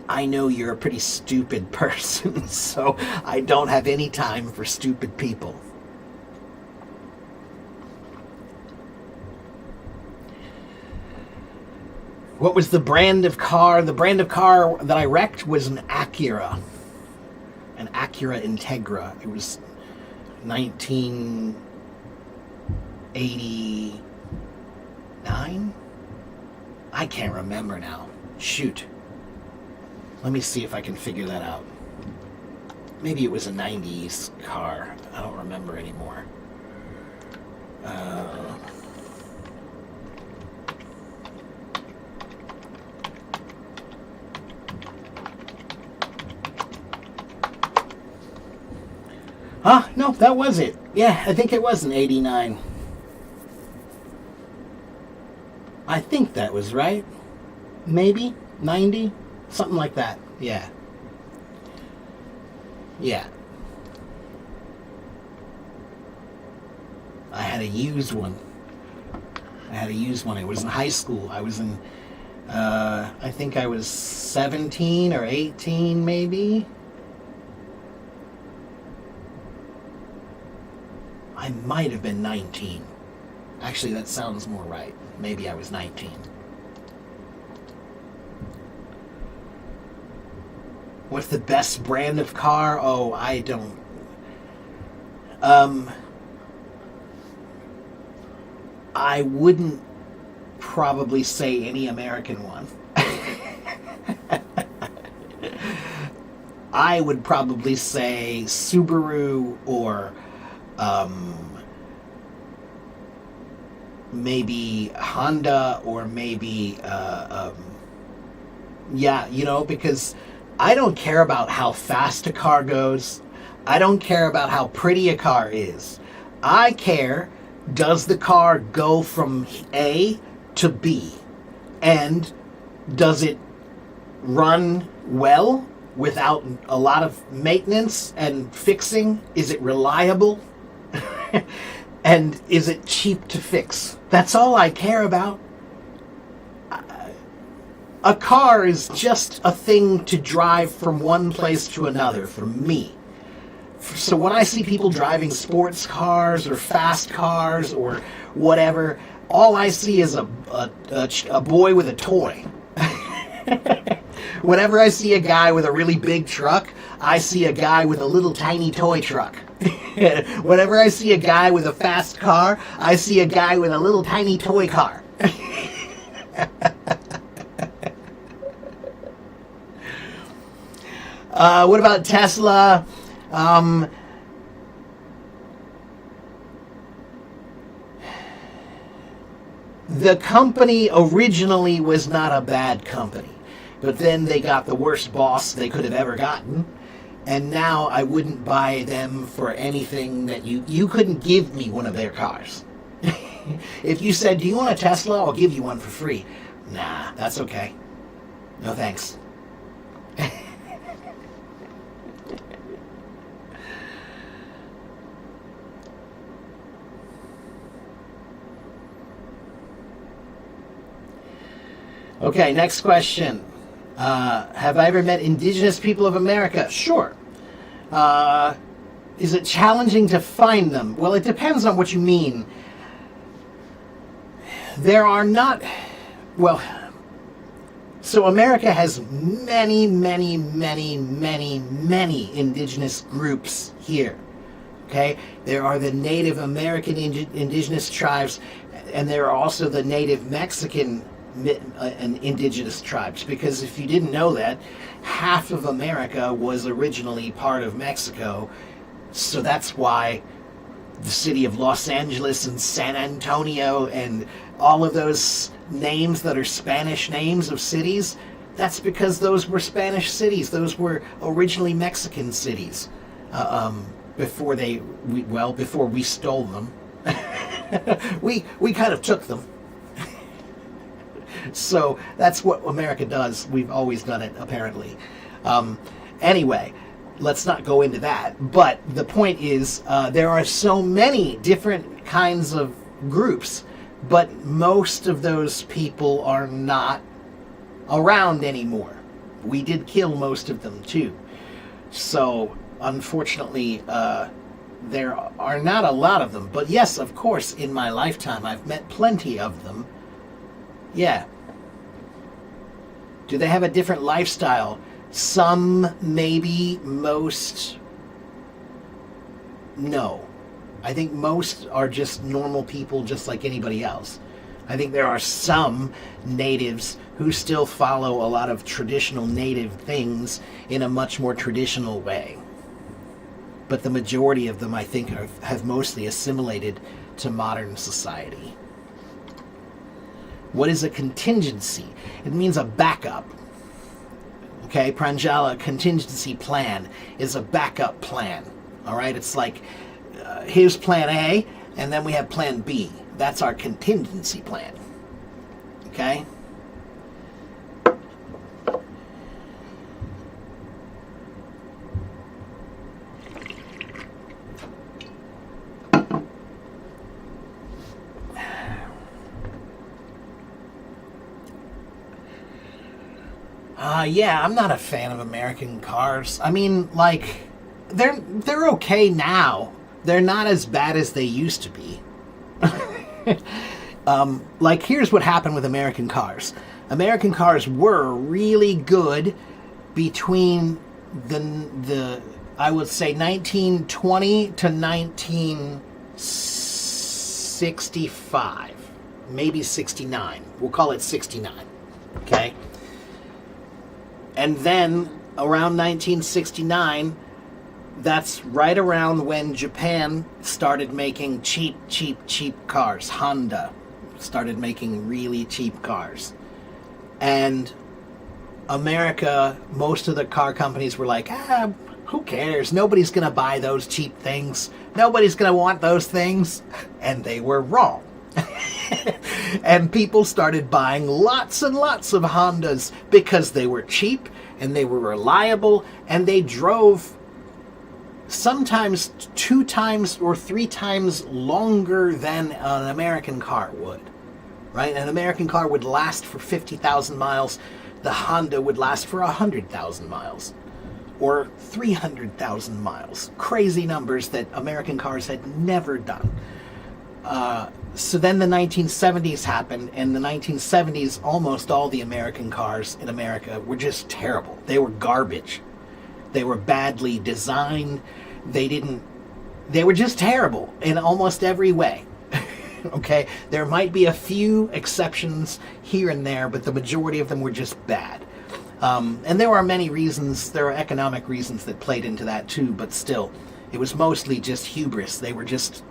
I know you're a pretty stupid person, so I don't have any time for stupid people. What was the brand of car? The brand of car that I wrecked was an Acura Integra. It was 1989? I can't remember now. Shoot. Let me see if I can figure that out. Maybe it was a 90s car. I don't remember anymore. No, that was it. Yeah, I think it was an 89. I think that was right. Maybe 90, something like that. Yeah. I had a used one. It was in high school. I was in, I think I was 17 or 18 maybe. I might have been 19. Actually, that sounds more right. Maybe I was 19. What's the best brand of car? Oh, I don't. I wouldn't probably say any American one. I would probably say Subaru or maybe Honda or maybe because I don't care about how fast a car goes. I don't care about how pretty a car is. I care, does the car go from A to B? And does it run well without a lot of maintenance and fixing? Is it reliable? And is it cheap to fix? That's all I care about. A car is just a thing to drive from one place to another for me. So when I see people driving sports cars or fast cars or whatever, all I see is a boy with a toy. Whenever I see a guy with a really big truck, I see a guy with a little tiny toy truck. Whenever I see a guy with a fast car, I see a guy with a little tiny toy car. What about Tesla? The company originally was not a bad company, but then they got the worst boss they could have ever gotten, and now I wouldn't buy them for anything that you couldn't give me one of their cars. If you said, do you want a Tesla? I'll give you one for free. Nah, that's okay. No thanks. Okay, next question. Have I ever met indigenous people of America? Sure. Is it challenging to find them? Well, it depends on what you mean. There are not... Well, so America has many indigenous groups here. Okay, there are the Native American indigenous tribes, and there are also the Native Mexican and indigenous tribes. Because if you didn't know that, half of America was originally part of Mexico, so that's why the city of Los Angeles and San Antonio and all of those names that are Spanish names of cities, that's because those were Spanish cities. Those were originally Mexican cities. Before before we stole them. we kind of took them. So that's what America does. We've always done it, apparently. Anyway, let's not go into that. But the point is, there are so many different kinds of groups, but most of those people are not around anymore. We did kill most of them, too. So unfortunately, there are not a lot of them. But yes, of course, in my lifetime, I've met plenty of them. Yeah. Do they have a different lifestyle? Some, maybe. Most, no. I think most are just normal people, just like anybody else. I think there are some natives who still follow a lot of traditional native things in a much more traditional way. But the majority of them, I think, have mostly assimilated to modern society. What is a contingency? It means a backup. Okay, Pranjala, contingency plan is a backup plan. All right, it's like, here's plan A, and then we have plan B. That's our contingency plan. Okay? Yeah, I'm not a fan of American cars. I mean, like, they're okay now. They're not as bad as they used to be. Like, here's what happened with American cars. American cars were really good between the I would say 1920 to 1965, maybe 69. We'll call it 69. Okay. And then around 1969, that's right around when Japan started making cheap cars. Honda started making really cheap cars. And America, most of the car companies were like, who cares? Nobody's going to buy those cheap things. Nobody's going to want those things. And they were wrong. And people started buying lots and lots of Hondas because they were cheap and they were reliable and they drove sometimes 2 times or 3 times longer than an American car would. Right? An American car would last for 50,000 miles. The Honda would last for 100,000 miles. Or 300,000 miles. Crazy numbers that American cars had never done. So then the 1970s happened, and the 1970s, almost all the American cars in America were just terrible. They were garbage. They were badly designed. They were just terrible in almost every way. Okay? There might be a few exceptions here and there, but the majority of them were just bad. And there are many reasons, there are economic reasons that played into that too, but still, it was mostly just hubris. They were just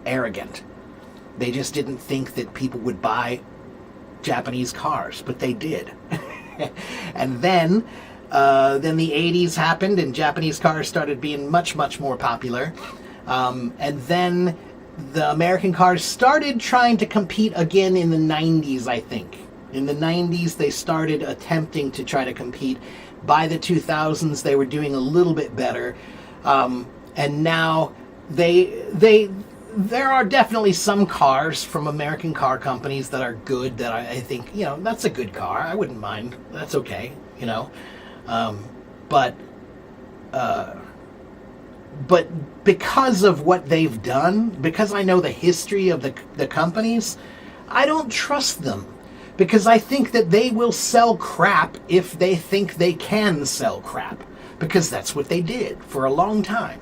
arrogant. They just didn't think that people would buy Japanese cars, but they did. And then the 80s happened, and Japanese cars started being much, much more popular. And then the American cars started trying to compete again in the 90s, I think. In the 90s, they started attempting to try to compete. By the 2000s, they were doing a little bit better. And now there are definitely some cars from American car companies that are good, that I think, that's a good car. I wouldn't mind. That's okay, But because of what they've done, because I know the history of the companies, I don't trust them. Because I think that they will sell crap if they think they can sell crap. Because that's what they did for a long time.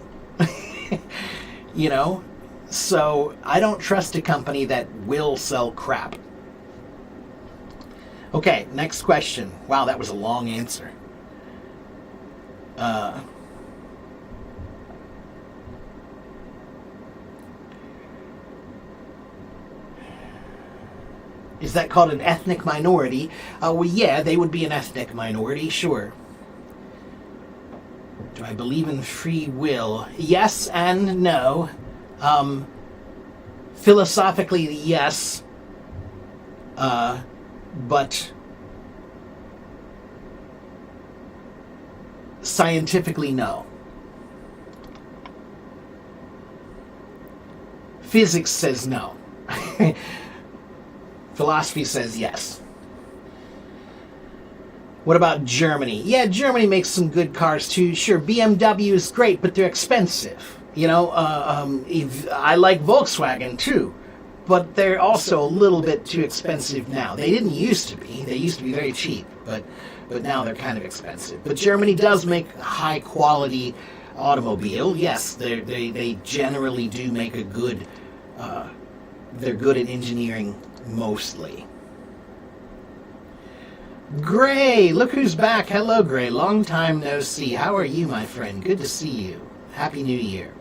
you know? So I don't trust a company that will sell crap. Okay, next question. Wow, that was a long answer. Is that called an ethnic minority? Well, yeah, they would be an ethnic minority, sure. Do I believe in free will? Yes and no. Philosophically, yes. But scientifically, no. Physics says no. Philosophy says yes. What about Germany? Yeah, Germany makes some good cars too. Sure, BMW is great, but they're expensive. You know, I like Volkswagen too, but they're also a little bit too expensive now. They didn't used to be. They used to be very cheap, but now they're kind of expensive. But Germany does make high quality automobile. Yes, they generally do make a good. They're good at engineering mostly. Gray, look who's back. Hello, Gray. Long time no see. How are you, my friend? Good to see you. Happy New Year.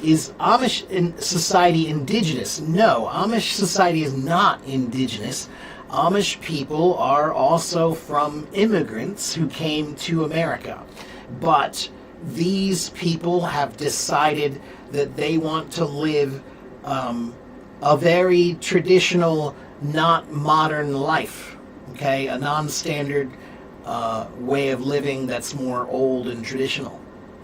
Is Amish society indigenous? No, Amish society is not indigenous. Amish people are also from immigrants who came to America. But these people have decided that they want to live a very traditional, not modern life, okay? A non-standard way of living that's more old and traditional,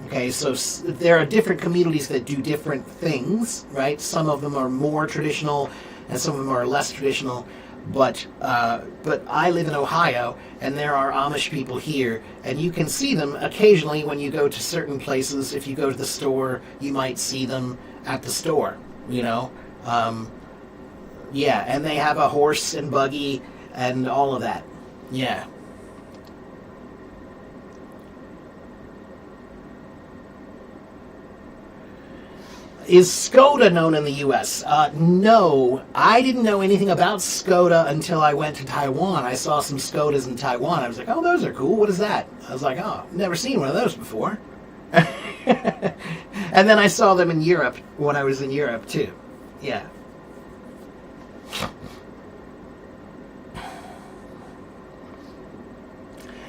okay? So there are different communities that do different things, right? Some of them are more traditional and some of them are less traditional, but I live in Ohio and there are Amish people here and you can see them occasionally when you go to certain places. If you go to the store, you might see them at the store, you know? Yeah, and they have a horse and buggy and all of that. Yeah. Is Skoda known in the U.S.? No, I didn't know anything about Skoda until I went to Taiwan. I saw some Skodas in Taiwan. I was like, oh, those are cool. What is that? I was like, oh, never seen one of those before. And then I saw them in Europe when I was in Europe, too. Yeah.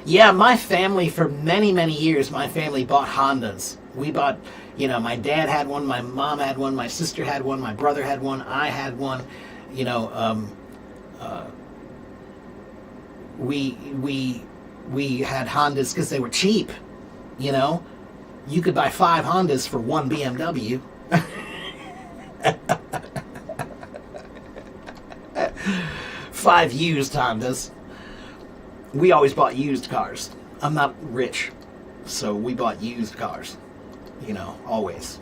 Yeah, my family, for many, many years, my family bought Hondas. We bought, you know, my dad had one, my mom had one, my sister had one, my brother had one, I had one. You know, we had Hondas because they were cheap. You know, you could buy 5 Hondas for 1 BMW. 5 used Hondas. We always bought used cars. I'm not rich, so we bought used cars. You know, always.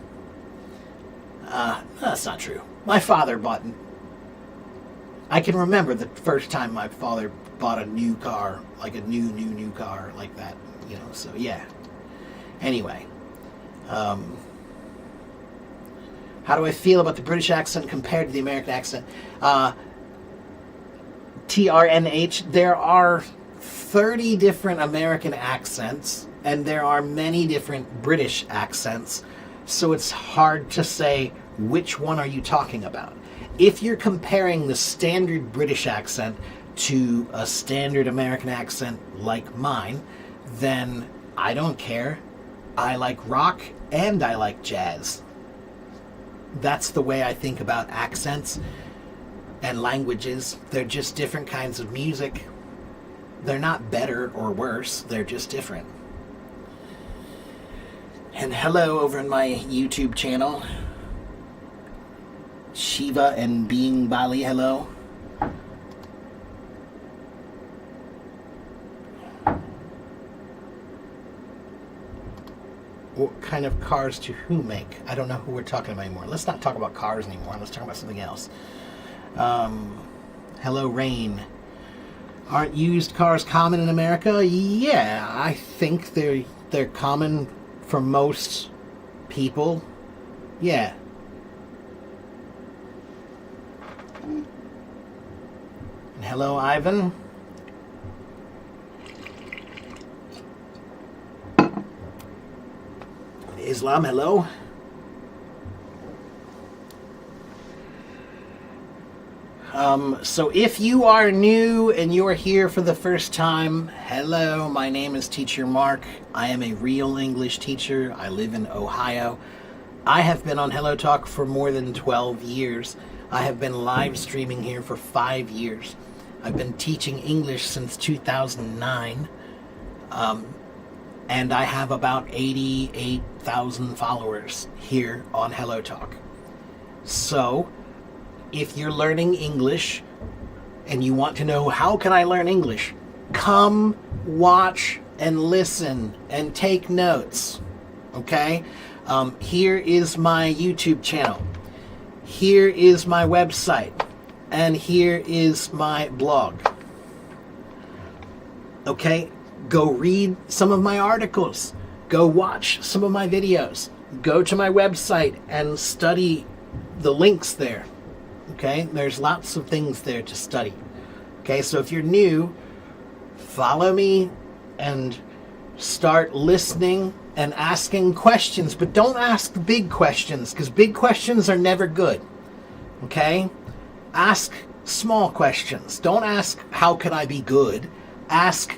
That's not true. My father bought... I can remember the first time my father bought a new car, like a new car like that. You know, so yeah. Anyway. How do I feel about the British accent compared to the American accent? TRNH, there are 30 different American accents, and there are many different British accents, so it's hard to say which one are you talking about. If you're comparing the standard British accent to a standard American accent like mine, then I don't care. I like rock and I like jazz. That's the way I think about accents and languages. They're just different kinds of music. They're not better or worse, they're just different. And hello over in my YouTube channel. Shiva and Being Bali, hello. What kind of cars do who make? I don't know who we're talking about anymore. Let's not talk about cars anymore. Let's talk about something else. Hello, Rain. Aren't used cars common in America? Yeah, I think they're common for most people. Yeah. And hello, Ivan. Islam, hello. So if you are new and you are here for the first time, hello, my name is Teacher Mark. I am a real English teacher. I live in Ohio. I have been on Hello Talk for more than 12 years. I have been live streaming here for 5 years. I've been teaching English since 2009. And I have about 88,000 followers here on Hello Talk. So, if you're learning English and you want to know how can I learn English, come watch and listen and take notes. Okay? Here is my YouTube channel. Here is my website. And here is my blog. Okay? Go read some of my articles. Go watch some of my videos. Go to my website and study the links there. Okay? There's lots of things there to study. Okay? So if you're new, follow me and start listening and asking questions. But don't ask big questions, because big questions are never good. Okay? Ask small questions. Don't ask, how can I be good? Ask,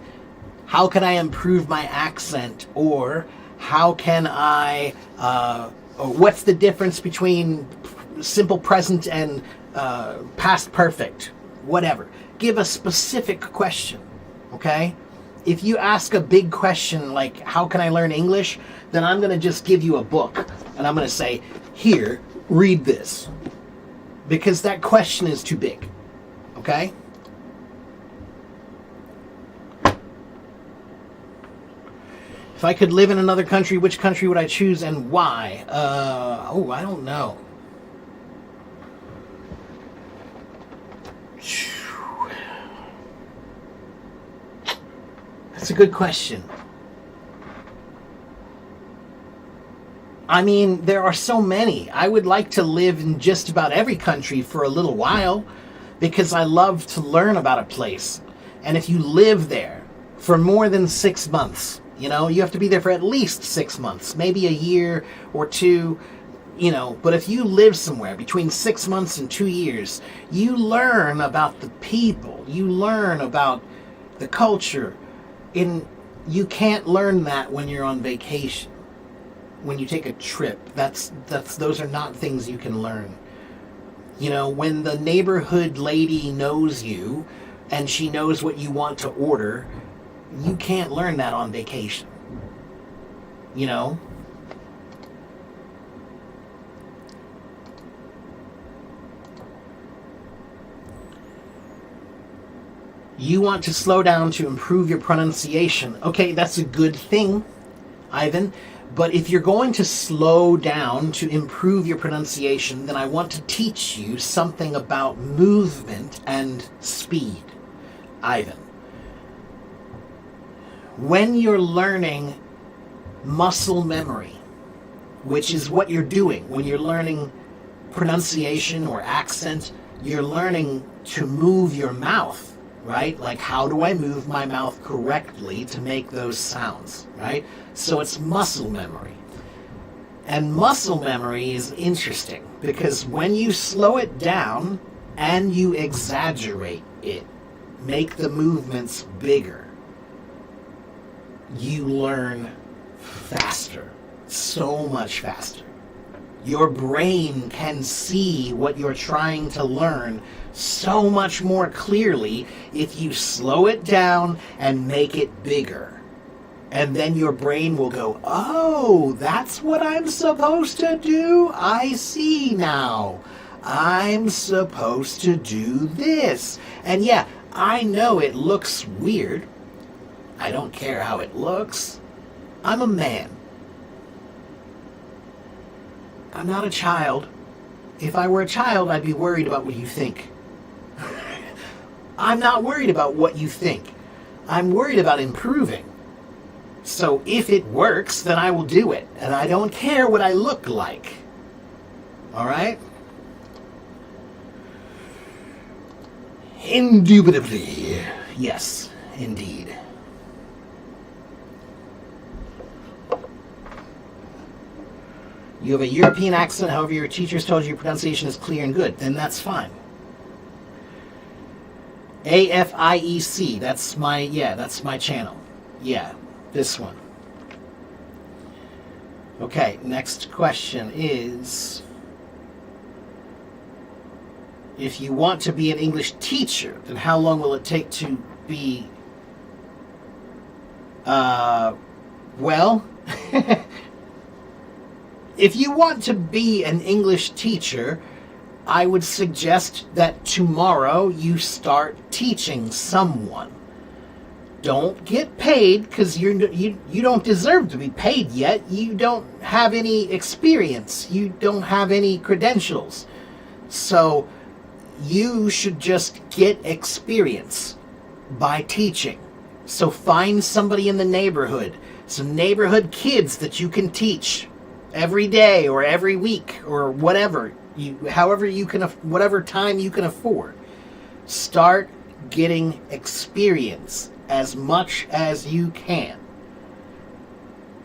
how can I improve my accent? Or how can I, or what's the difference between simple present and past perfect? Whatever. Give a specific question, okay? If you ask a big question like, how can I learn English? Then I'm going to just give you a book. And I'm going to say, here, read this. Because that question is too big, okay? If I could live in another country, which country would I choose and why? I don't know. That's a good question. I mean, there are so many. I would like to live in just about every country for a little while because I love to learn about a place. And if you live there for more than 6 months, you know, you have to be there for at least 6 months, maybe a year or two, you know. But if you live somewhere between 6 months and 2 years, you learn about the people, you learn about the culture. You can't learn that when you're on vacation. When you take a trip, those are not things you can learn. You know, when the neighborhood lady knows you and she knows what you want to order, you can't learn that on vacation. You know? You want to slow down to improve your pronunciation. Okay, that's a good thing, Ivan. But if you're going to slow down to improve your pronunciation, then I want to teach you something about movement and speed, Ivan. When you're learning muscle memory, which is what you're doing when you're learning pronunciation or accent, you're learning to move your mouth. Right? Like, how do I move my mouth correctly to make those sounds, right? So it's muscle memory. And muscle memory is interesting because when you slow it down and you exaggerate it, make the movements bigger, you learn faster, so much faster. Your brain can see what you're trying to learn so much more clearly if you slow it down and make it bigger. And then your brain will go, oh, that's what I'm supposed to do? I see now. I'm supposed to do this. And yeah, I know it looks weird. I don't care how it looks. I'm a man. I'm not a child. If I were a child, I'd be worried about what you think. I'm not worried about what you think. I'm worried about improving. So if it works, then I will do it. And I don't care what I look like. All right? Indubitably. Yes, indeed. You have a European accent, however your teachers told you your pronunciation is clear and good, then that's fine. AFIEC, that's my channel. Yeah, this one. Okay, next question is, if you want to be an English teacher, then how long will it take to be, well, if you want to be an English teacher, I would suggest that tomorrow you start teaching someone. Don't get paid, because you don't deserve to be paid yet. You don't have any experience. You don't have any credentials. So you should just get experience by teaching. So find somebody in the neighborhood, some neighborhood kids that you can teach every day or every week or whatever, whatever time you can afford. Start getting experience as much as you can.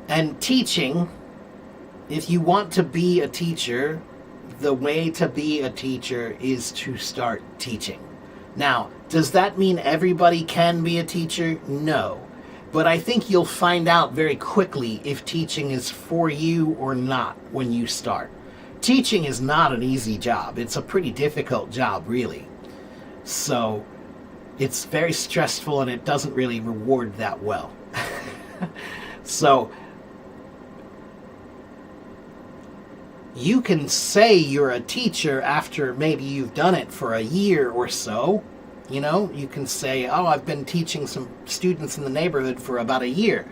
And teaching, if you want to be a teacher, the way to be a teacher is to start teaching. Now, does that mean everybody can be a teacher? No. But I think you'll find out very quickly if teaching is for you or not when you start. Teaching is not an easy job. It's a pretty difficult job, really. So it's very stressful and it doesn't really reward that well. So you can say you're a teacher after maybe you've done it for a year or so. You know, you can say, oh, I've been teaching some students in the neighborhood for about a year.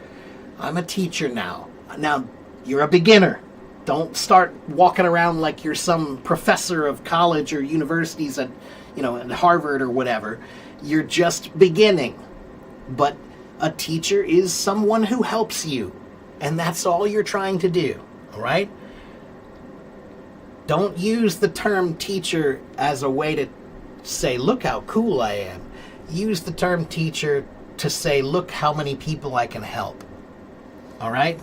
I'm a teacher now. Now, you're a beginner. Don't start walking around like you're some professor of college or universities at Harvard or whatever. You're just beginning. But a teacher is someone who helps you. And that's all you're trying to do. All right? Don't use the term teacher as a way to say, look how cool I am. Use the term teacher to say, look how many people I can help. All right?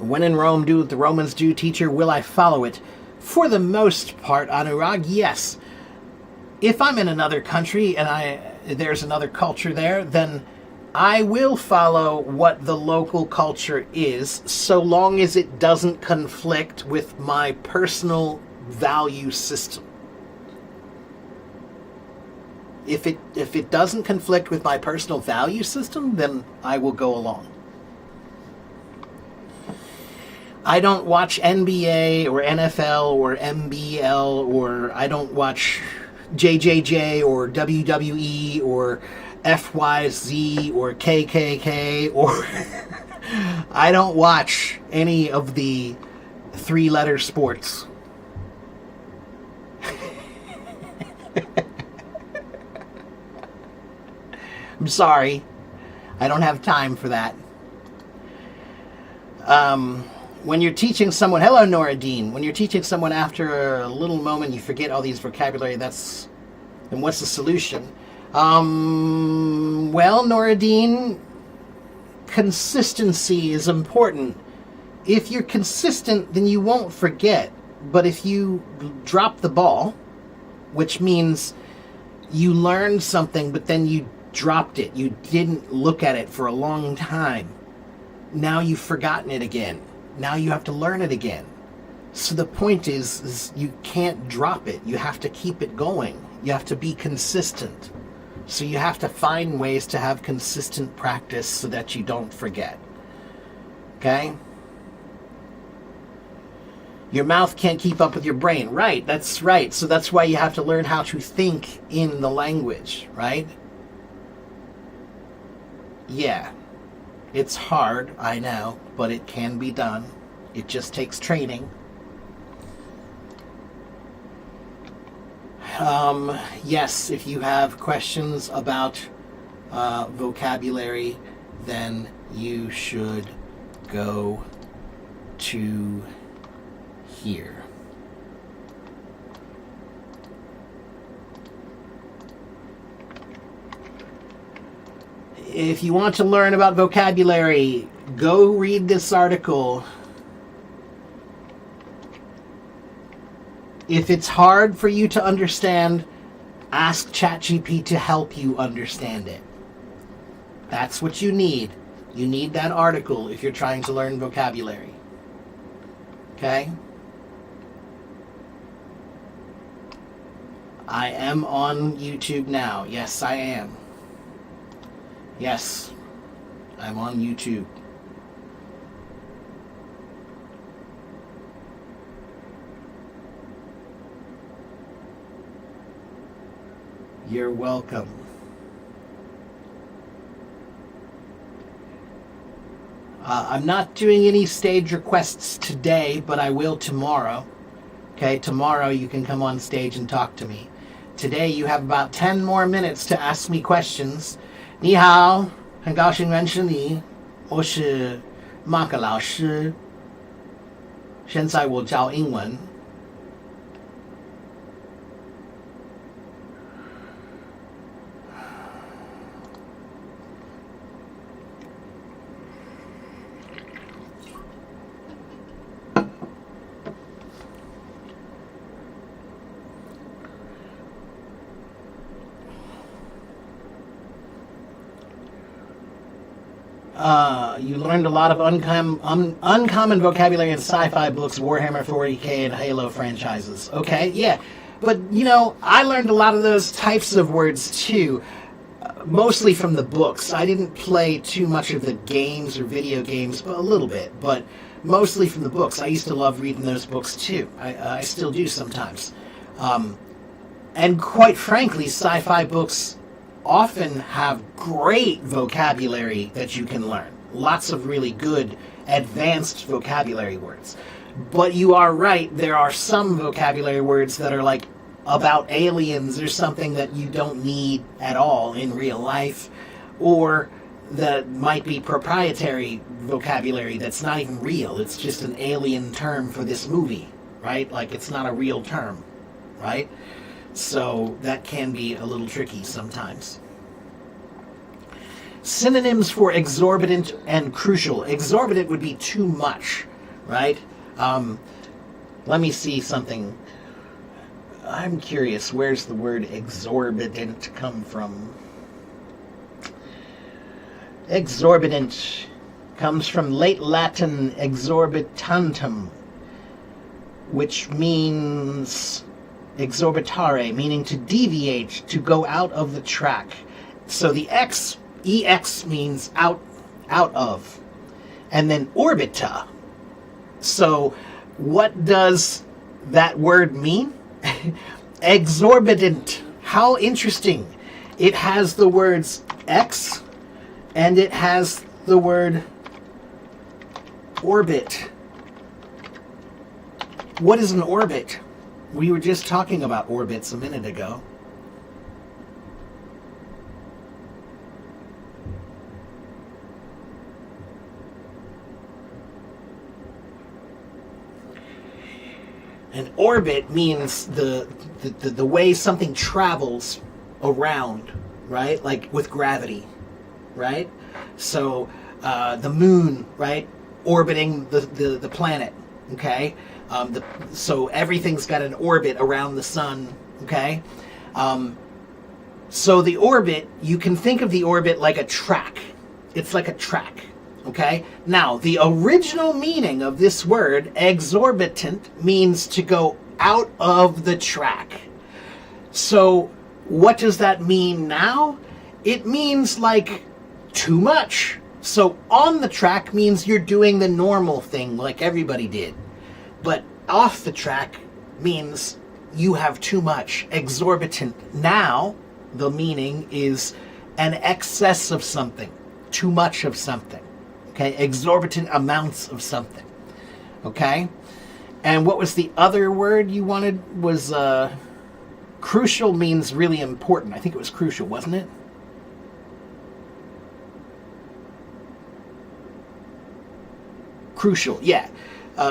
When in Rome, do what the Romans do, teacher, will I follow it? For the most part, Anurag, yes. If I'm in another country and there's another culture there, then I will follow what the local culture is, so long as it doesn't conflict with my personal value system. If it doesn't conflict with my personal value system, then I will go along. I don't watch NBA or NFL or MBL, or I don't watch JJJ or WWE or FYZ or KKK, or I don't watch any of the three-letter sports. I'm sorry. I don't have time for that. When you're teaching someone, hello Nora Dean, when you're teaching someone after a little moment you forget all these vocabulary, then what's the solution? Well, Nora Dean, consistency is important. If you're consistent, then you won't forget. But if you drop the ball, which means you learned something, but then you dropped it, you didn't look at it for a long time, now you've forgotten it again. Now you have to learn it again. So the point is you can't drop it. You have to keep it going. You have to be consistent. So you have to find ways to have consistent practice so that you don't forget. Okay? Your mouth can't keep up with your brain. Right, that's right. So that's why you have to learn how to think in the language, right? Yeah. It's hard, I know, but it can be done. It just takes training. Yes, if you have questions about vocabulary, then you should go to here. If you want to learn about vocabulary, go read this article. If it's hard for you to understand, ask ChatGPT to help you understand it. That's what you need. You need that article if you're trying to learn vocabulary. Okay? I am on YouTube now. Yes, I am. Yes, I'm on YouTube. You're welcome. I'm not doing any stage requests today, but I will tomorrow. Okay, tomorrow you can come on stage and talk to me. Today you have about 10 more minutes to ask me questions. 你好，很高兴认识你，我是马克老师。现在我教英文。You learned a lot of uncommon vocabulary in sci-fi books, Warhammer 40k, and Halo franchises. Okay, yeah. But, you know, I learned a lot of those types of words, too. Mostly from the books. I didn't play too much of the games or video games, but a little bit. But mostly from the books. I used to love reading those books, too. I still do sometimes. And quite frankly, sci-fi books often have great vocabulary that you can learn. Lots of really good advanced vocabulary words. But you are right, there are some vocabulary words that are like about aliens or something that you don't need at all in real life, or that might be proprietary vocabulary that's not even real. It's just an alien term for this movie, right? Like it's not a real term, right? So that can be a little tricky sometimes. Synonyms for exorbitant and crucial. Exorbitant would be too much, right? Let me see something. I'm curious, where's the word exorbitant come from? Exorbitant comes from late Latin exorbitantum, which means exorbitare, meaning to deviate, to go out of the track. So the ex means out of. And then orbita. So what does that word mean? Exorbitant. How interesting. It has the words ex and it has the word orbit. What is an orbit? We were just talking about orbits a minute ago. An orbit means the way something travels around, right? Like with gravity, right? So the moon, right? Orbiting the planet, okay? So everything's got an orbit around the sun, okay? So the orbit, you can think of the orbit like a track. It's like a track, okay? Now, the original meaning of this word, exorbitant, means to go out of the track. So what does that mean now? It means like too much. So on the track means you're doing the normal thing like everybody did. But off the track means you have too much. Exorbitant. Now, the meaning is an excess of something. Too much of something. Okay? Exorbitant amounts of something. Okay? And what was the other word you wanted? Was crucial means really important. I think it was crucial, wasn't it? crucial. Yeah.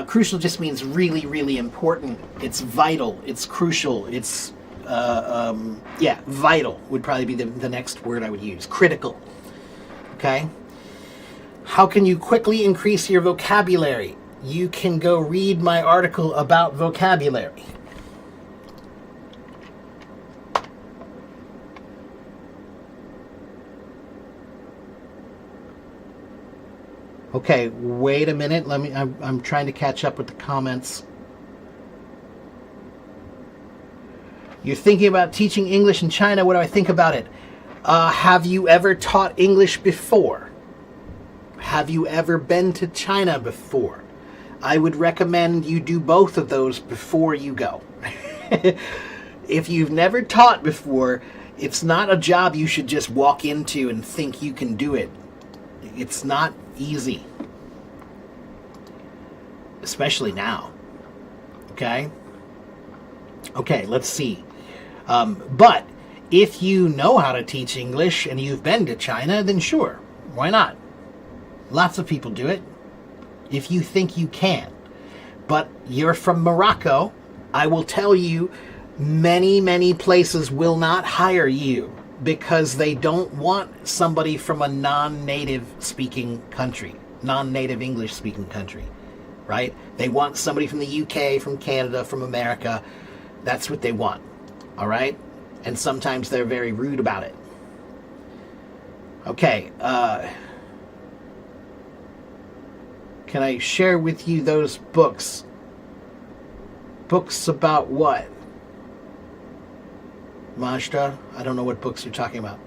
Crucial just means really, really important. It's vital. It's crucial. It's, yeah, vital would probably be the next word I would use. Critical. Okay? How can you quickly increase your vocabulary? You can go read my article about vocabulary. Okay, wait a minute. I'm trying to catch up with the comments. You're thinking about teaching English in China. What do I think about it? Have you ever taught English before? Have you ever been to China before? I would recommend you do both of those before you go. If you've never taught before, it's not a job you should just walk into and think you can do it. It's not easy. Especially now. Okay? Okay, let's see. But if you know how to teach English and you've been to China, then sure. Why not? Lots of people do it. If you think you can. But you're from Morocco, I will tell you, many, many places will not hire you because they don't want somebody from a non-native speaking country, non-native English speaking country, right? They want somebody from the UK, from Canada, from America. That's what they want, all right? And sometimes they're very rude about it. Okay, can I share with you those books? Books about what? Majda, I don't know what books you're talking about.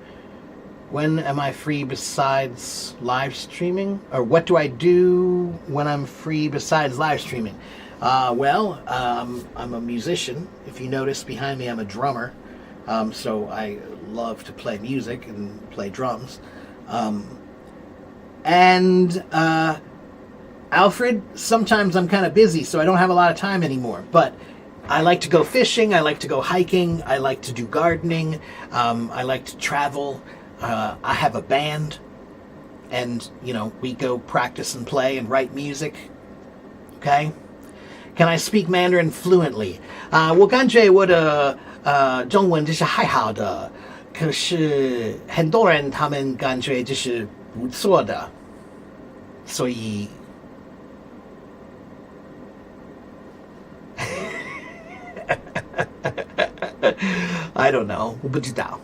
When am I free besides live streaming? Or what do I do when I'm free besides live streaming? Well, I'm a musician. If you notice behind me, I'm a drummer. So I love to play music and play drums. Alfred, sometimes I'm kind of busy, so I don't have a lot of time anymore. But I like to go fishing, I like to go hiking, I like to do gardening, I like to travel. I have a band, and, you know, we go practice and play and write music. Okay? Can I speak Mandarin fluently? 我感觉我的中文就是还好的，可是很多人他们感觉就是不错的，所以I don't know， 我不知道。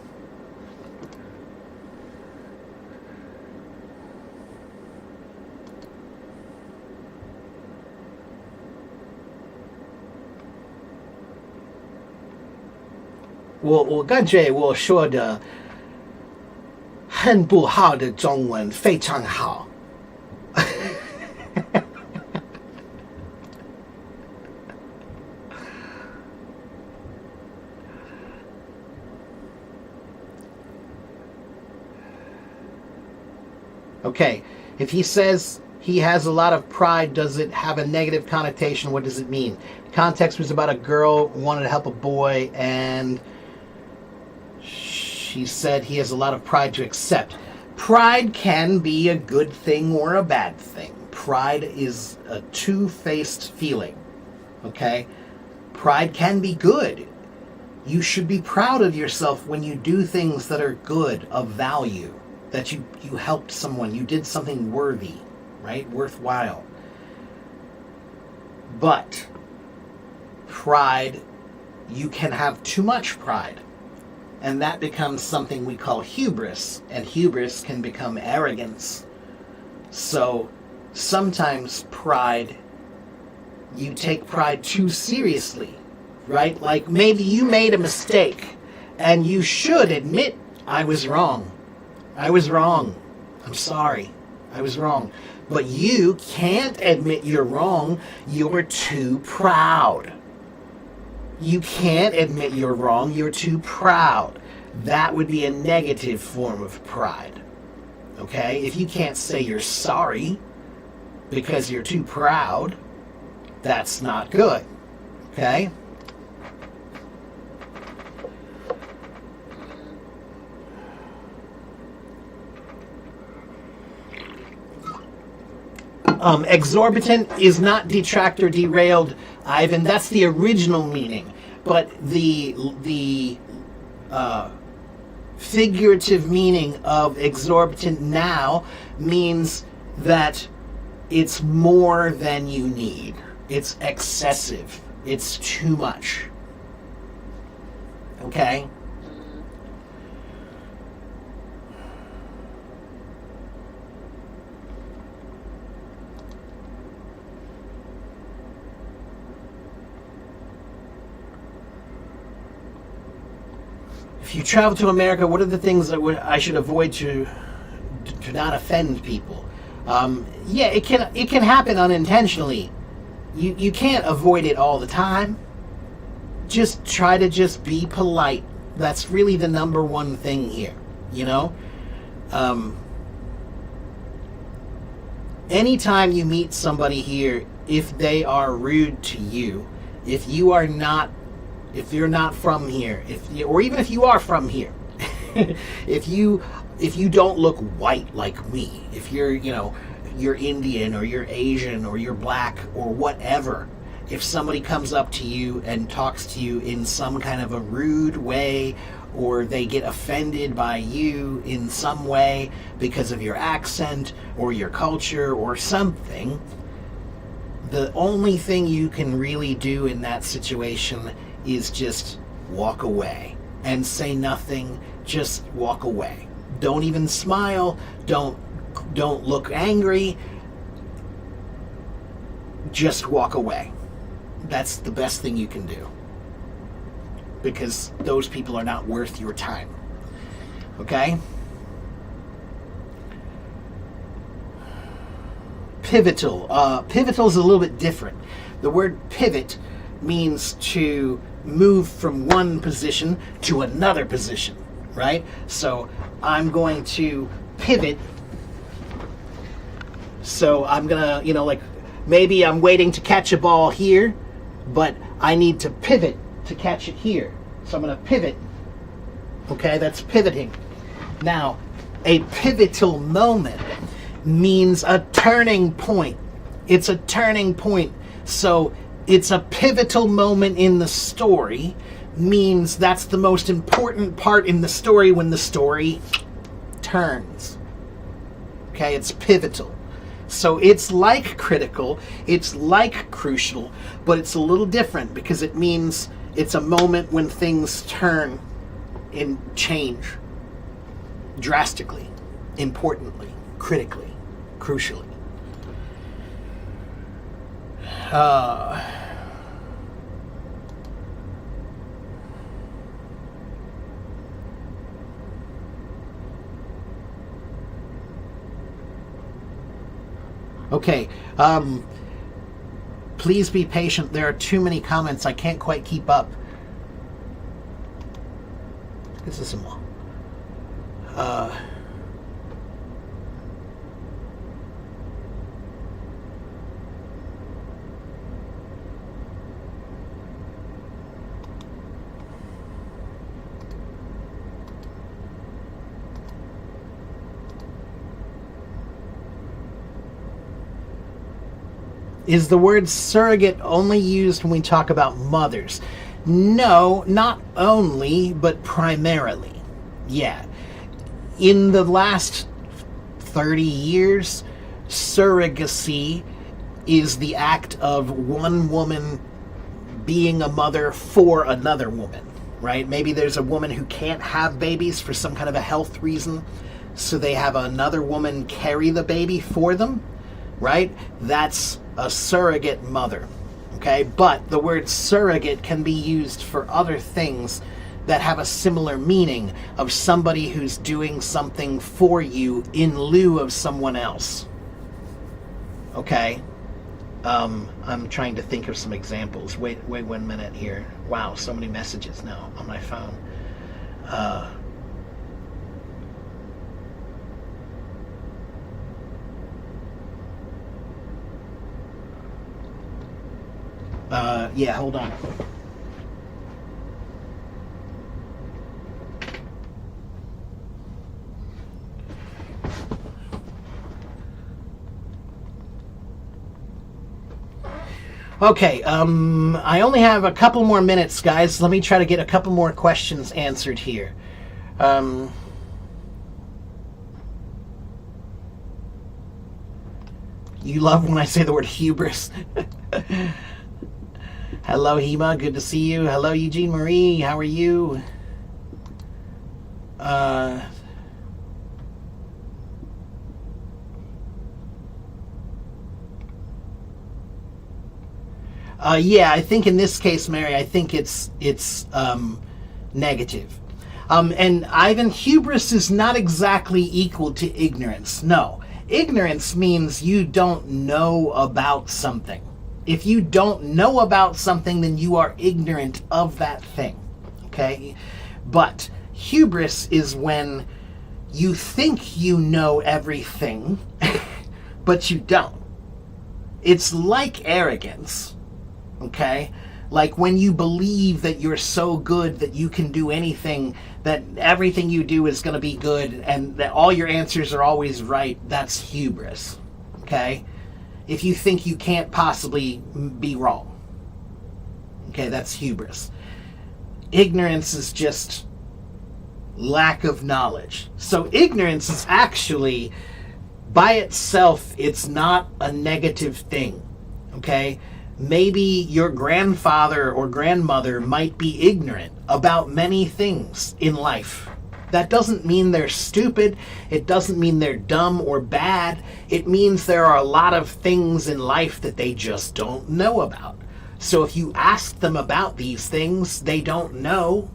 我感觉我说的很不好的中文非常好。Okay, if he says he has a lot of pride, does it have a negative connotation? What does it mean? The context was about a girl who wanted to help a boy, and she said he has a lot of pride to accept. Pride can be a good thing or a bad thing. Pride is a two-faced feeling, okay? Pride can be good. You should be proud of yourself when you do things that are good, of value. That you helped someone, you did something worthy, right? Worthwhile. But pride, you can have too much pride. And that becomes something we call hubris. And hubris can become arrogance. So sometimes pride, you take pride too seriously, right? Like maybe you made a mistake and you should admit, I was wrong. I was wrong. I'm sorry. I was wrong. But you can't admit you're wrong. You're too proud. You can't admit you're wrong. You're too proud. That would be a negative form of pride. Okay? If you can't say you're sorry because you're too proud, that's not good. Okay? Exorbitant is not detract or derailed, Ivan. That's the original meaning. But the figurative meaning of exorbitant now means that it's more than you need. It's excessive. It's too much. Okay? If you travel to America, what are the things that I should avoid to not offend people? Yeah, it can happen unintentionally. You can't avoid it all the time. Just try to just be polite. That's really the number one thing here, you know? Anytime you meet somebody here, if they are rude to you, if you're not from here, or even if you are from here, if you don't look white like me, if you're Indian or you're Asian or you're black or whatever, if somebody comes up to you and talks to you in some kind of a rude way, or they get offended by you in some way because of your accent or your culture or something, the only thing you can really do in that situation is just walk away and say nothing. Just walk away. Don't even smile. Don't look angry. Just walk away. That's the best thing you can do, because those people are not worth your time. Okay? Pivotal. Pivotal is a little bit different. The word pivot means to move from one position to another position, right? So I'm going to pivot. So I'm gonna, like maybe I'm waiting to catch a ball here, but I need to pivot to catch it here. So I'm gonna pivot. Okay, that's pivoting. Now, a pivotal moment means a turning point. It's a turning point. So it's a pivotal moment in the story, means that's the most important part in the story when the story turns. Okay, it's pivotal. So it's like critical, it's like crucial, but it's a little different because it means it's a moment when things turn and change drastically, importantly, critically, crucially. Okay, please be patient. There are too many comments. I can't quite keep up. This is some more. Is the word surrogate only used when we talk about mothers? No, not only, but primarily. Yeah. In the last 30 years, surrogacy is the act of one woman being a mother for another woman, right? Maybe there's a woman who can't have babies for some kind of a health reason, so they have another woman carry the baby for them, right? That's a surrogate mother, okay? But the word surrogate can be used for other things that have a similar meaning, of somebody who's doing something for you in lieu of someone else, okay? I'm trying to think of some examples. Wait 1 minute here. Wow, so many messages now on my phone. Yeah, hold on. Okay, I only have a couple more minutes, guys. Let me try to get a couple more questions answered here. Um, you love when I say the word hubris. Hello, Hema. Good to see you. Hello, Eugene Marie. How are you? Uh, yeah, I think in this case, Mary, I think it's negative. And Ivan, hubris is not exactly equal to ignorance. No, ignorance means you don't know about something. If you don't know about something, then you are ignorant of that thing. Okay, but hubris is when you think you know everything, but you don't. It's like arrogance. Okay? Like when you believe that you're so good that you can do anything, that everything you do is going to be good, and that all your answers are always right, that's hubris. Okay? If you think you can't possibly be wrong. Okay, that's hubris. Ignorance is just lack of knowledge. So ignorance is actually, by itself, it's not a negative thing. Okay? Maybe your grandfather or grandmother might be ignorant about many things in life. That doesn't mean they're stupid. It doesn't mean they're dumb or bad. It means there are a lot of things in life that they just don't know about. So if you ask them about these things, they don't know,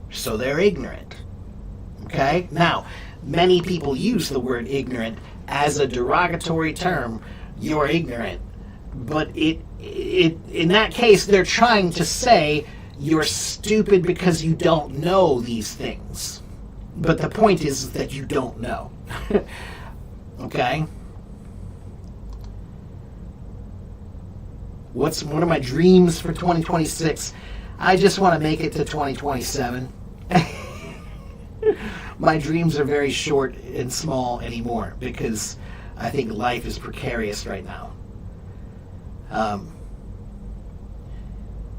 so they're ignorant. Okay? Now, many people use the word ignorant as a derogatory term. You're ignorant. But it in that case, they're trying to say you're stupid because you don't know these things. But the point is that you don't know. Okay? What are my dreams for 2026? I just want to make it to 2027. My dreams are very short and small anymore because I think life is precarious right now.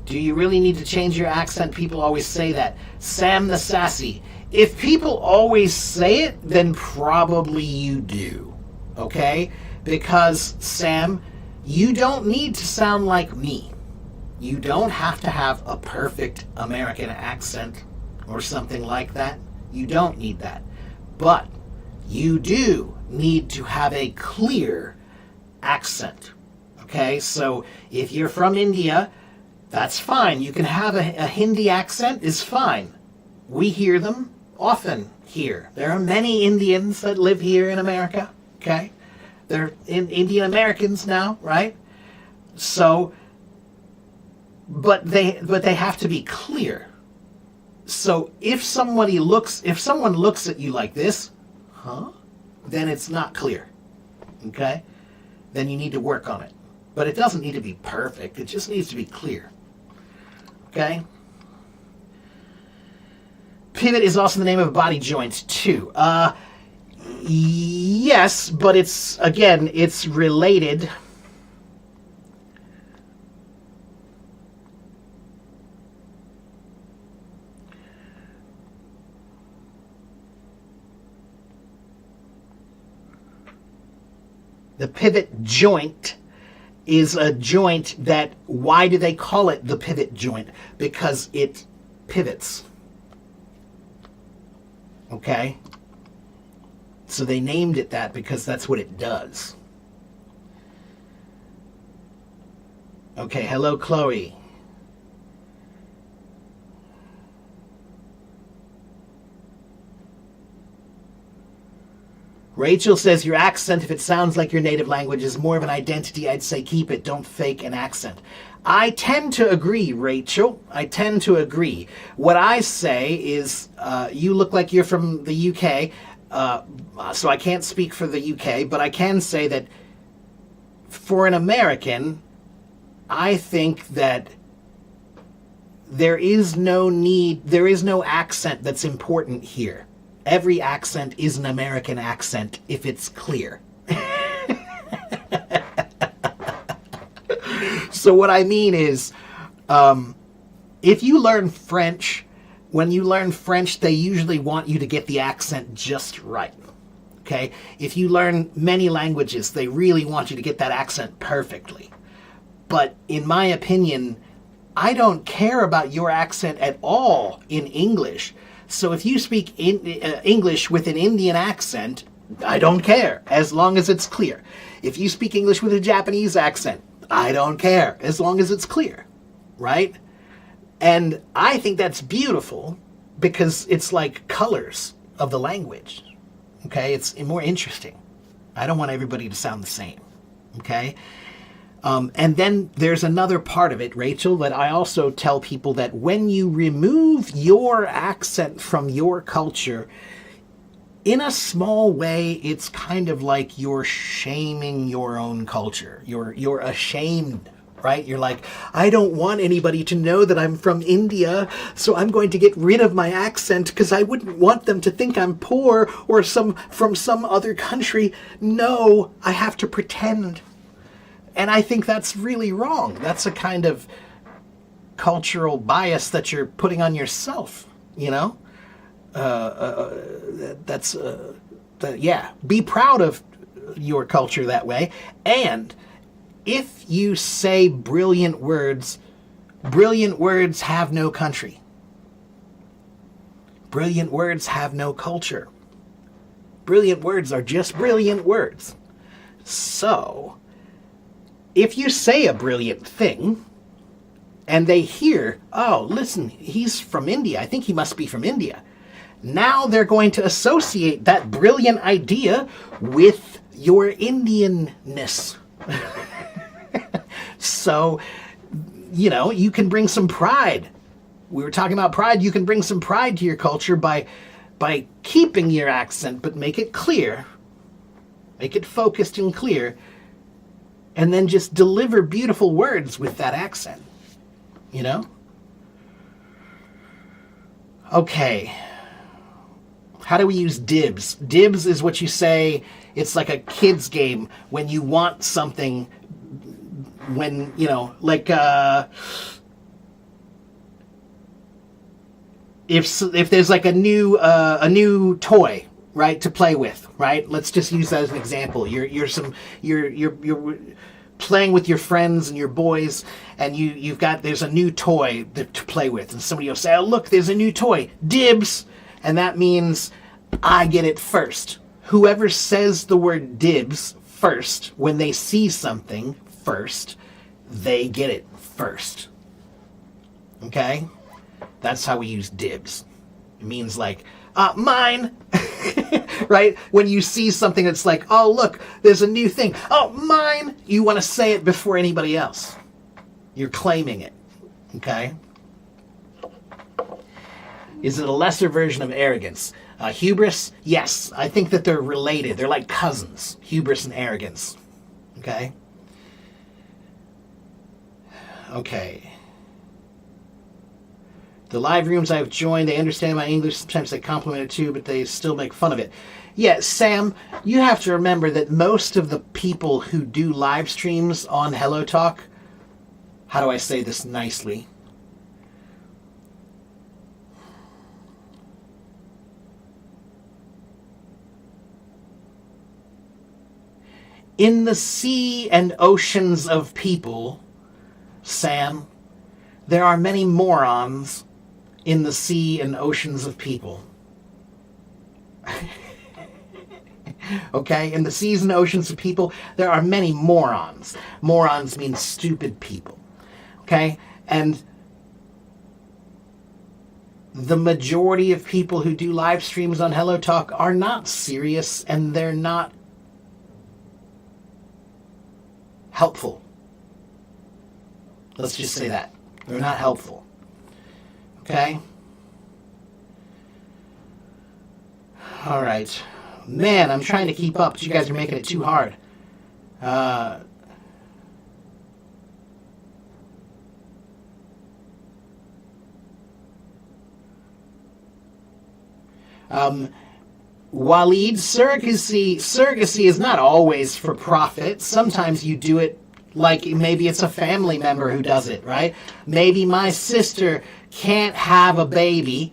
Do you really need to change your accent? People always say that. Sam the Sassy. If people always say it, then probably you do. Okay? Because, Sam, you don't need to sound like me. You don't have to have a perfect American accent or something like that. You don't need that. But you do need to have a clear accent. Okay, so if you're from India, that's fine. You can have a Hindi accent, is fine. We hear them often here. There are many Indians that live here in America. Okay, they're Indian Americans now, right? So, but they have to be clear. So if someone looks at you like this, then it's not clear. Okay, then you need to work on it. But it doesn't need to be perfect. It just needs to be clear. Okay? Pivot is also the name of a body joint, too. Yes, but it's related. The pivot joint is a joint that, why do they call it the pivot joint? Because it pivots. Okay? So they named it that because that's what it does. Okay, hello, Chloe. Rachel says your accent, if it sounds like your native language, is more of an identity. I'd say keep it. Don't fake an accent. I tend to agree, Rachel. I tend to agree. What I say is you look like you're from the UK, so I can't speak for the UK, but I can say that for an American, I think that there is no accent that's important here. Every accent is an American accent if it's clear. So what I mean is, if you learn French, when you learn French, they usually want you to get the accent just right. Okay? If you learn many languages, they really want you to get that accent perfectly. But in my opinion, I don't care about your accent at all in English. So if you speak English with an Indian accent, I don't care, as long as it's clear. If you speak English with a Japanese accent, I don't care, as long as it's clear, right? And I think that's beautiful because it's like colors of the language, okay? It's more interesting. I don't want everybody to sound the same, okay? And then there's another part of it, Rachel, that I also tell people that when you remove your accent from your culture, in a small way, it's kind of like you're shaming your own culture. You're ashamed, right? You're like, I don't want anybody to know that I'm from India, so I'm going to get rid of my accent because I wouldn't want them to think I'm poor or from some other country. No, I have to pretend. And I think that's really wrong. That's a kind of cultural bias that you're putting on yourself, you know? Be proud of your culture that way. And if you say brilliant words have no country. Brilliant words have no culture. Brilliant words are just brilliant words. So, if you say a brilliant thing, and they hear, oh, listen, he's from India. I think he must be from India. Now they're going to associate that brilliant idea with your Indianness. So, you know, you can bring some pride. We were talking about pride. You can bring some pride to your culture by keeping your accent, but make it clear. Make it focused and clear. And then just deliver beautiful words with that accent. You know? Okay. How do we use dibs? Dibs is what you say, it's like a kid's game when you want something, when, you know, like, if there's like a new toy, right, to play with, right? Let's just use that as an example. You're playing with your friends and your boys, and there's a new toy to play with, and somebody will say, oh, look, there's a new toy, dibs, and that means I get it first. Whoever says the word dibs first, when they see something first, they get it first. Okay? That's how we use dibs. It means like, mine, right? When you see something that's like, oh, look, there's a new thing. Oh, mine. You want to say it before anybody else. You're claiming it. Okay? Is it a lesser version of arrogance? Hubris? Yes. I think that they're related. They're like cousins. Hubris and arrogance. Okay? Okay. The live rooms I've joined, they understand my English. Sometimes they compliment it too, but they still make fun of it. Yeah, Sam, you have to remember that most of the people who do live streams on Hello Talk, how do I say this nicely? In the sea and oceans of people, Sam, there are many morons in the sea and oceans of people. Okay? In the seas and oceans of people, there are many morons. Morons mean stupid people. Okay? And the majority of people who do live streams on Hello Talk are not serious, and they're not helpful. Let's just say that. They're not helpful. Okay? All right. Man, I'm trying to keep up, but you guys are making it too hard. Waleed, surrogacy is not always for profit. Sometimes you do it Like maybe it's a family member who does it, right? Maybe my sister can't have a baby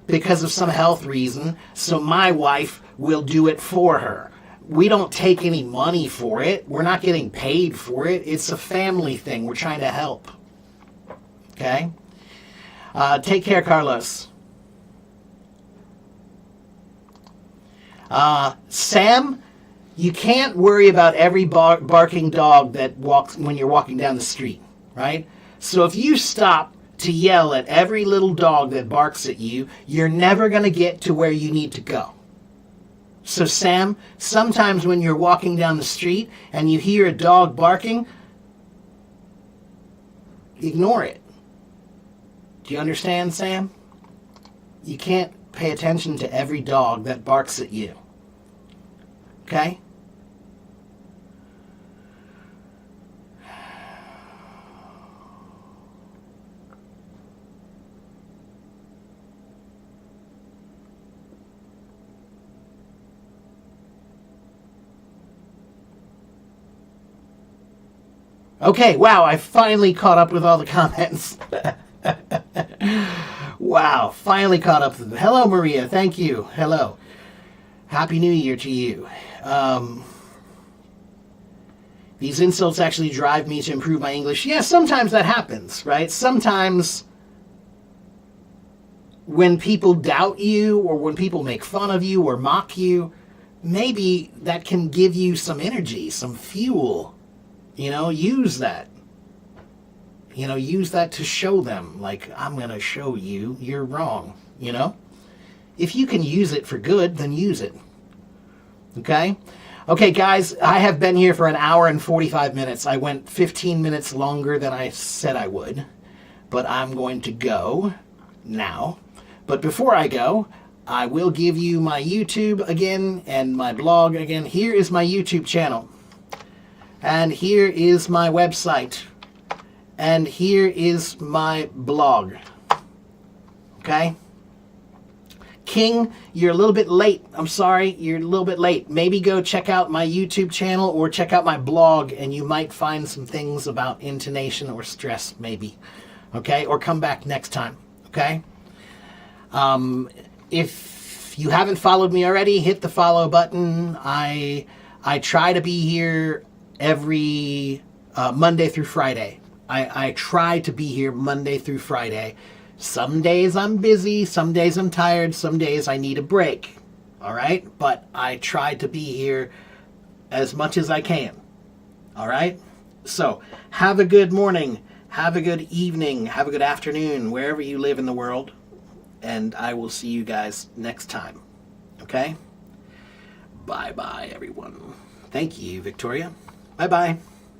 because of some health reason, so my wife will do it for her. We don't take any money for it. We're not getting paid for it. It's a family thing. We're trying to help. Okay? Take care, Carlos. Sam, you can't worry about every barking dog that walks when you're walking down the street, right? So if you stop to yell at every little dog that barks at you, you're never going to get to where you need to go. So Sam, sometimes when you're walking down the street and you hear a dog barking, ignore it. Do you understand, Sam? You can't pay attention to every dog that barks at you. Okay? Okay, wow, I finally caught up with all the comments. Wow, finally caught up with them. Hello, Maria. Thank you. Hello. Happy New Year to you. These insults actually drive me to improve my English. Yeah, sometimes that happens, right? Sometimes when people doubt you or when people make fun of you or mock you, maybe that can give you some energy, some fuel. You know, use that. You know, use that to show them, like, I'm going to show you you're wrong, you know? If you can use it for good, then use it. Okay? Okay, guys, I have been here for an hour and 45 minutes. I went 15 minutes longer than I said I would, but I'm going to go now. But before I go, I will give you my YouTube again and my blog again. Here is my YouTube channel. And here is my website. And here is my blog. Okay? King, you're a little bit late. I'm sorry, you're a little bit late. Maybe go check out my YouTube channel or check out my blog and you might find some things about intonation or stress, maybe. Okay? Or come back next time. Okay? If you haven't followed me already, hit the follow button. I try to be here every Monday through Friday. I try to be here Monday through Friday. Some days I'm busy, some days I'm tired, some days I need a break. All right? But I try to be here as much as I can. All right? So, have a good morning, have a good evening, have a good afternoon, wherever you live in the world. And I will see you guys next time. Okay? Bye-bye, everyone. Thank you, Victoria. Bye-bye.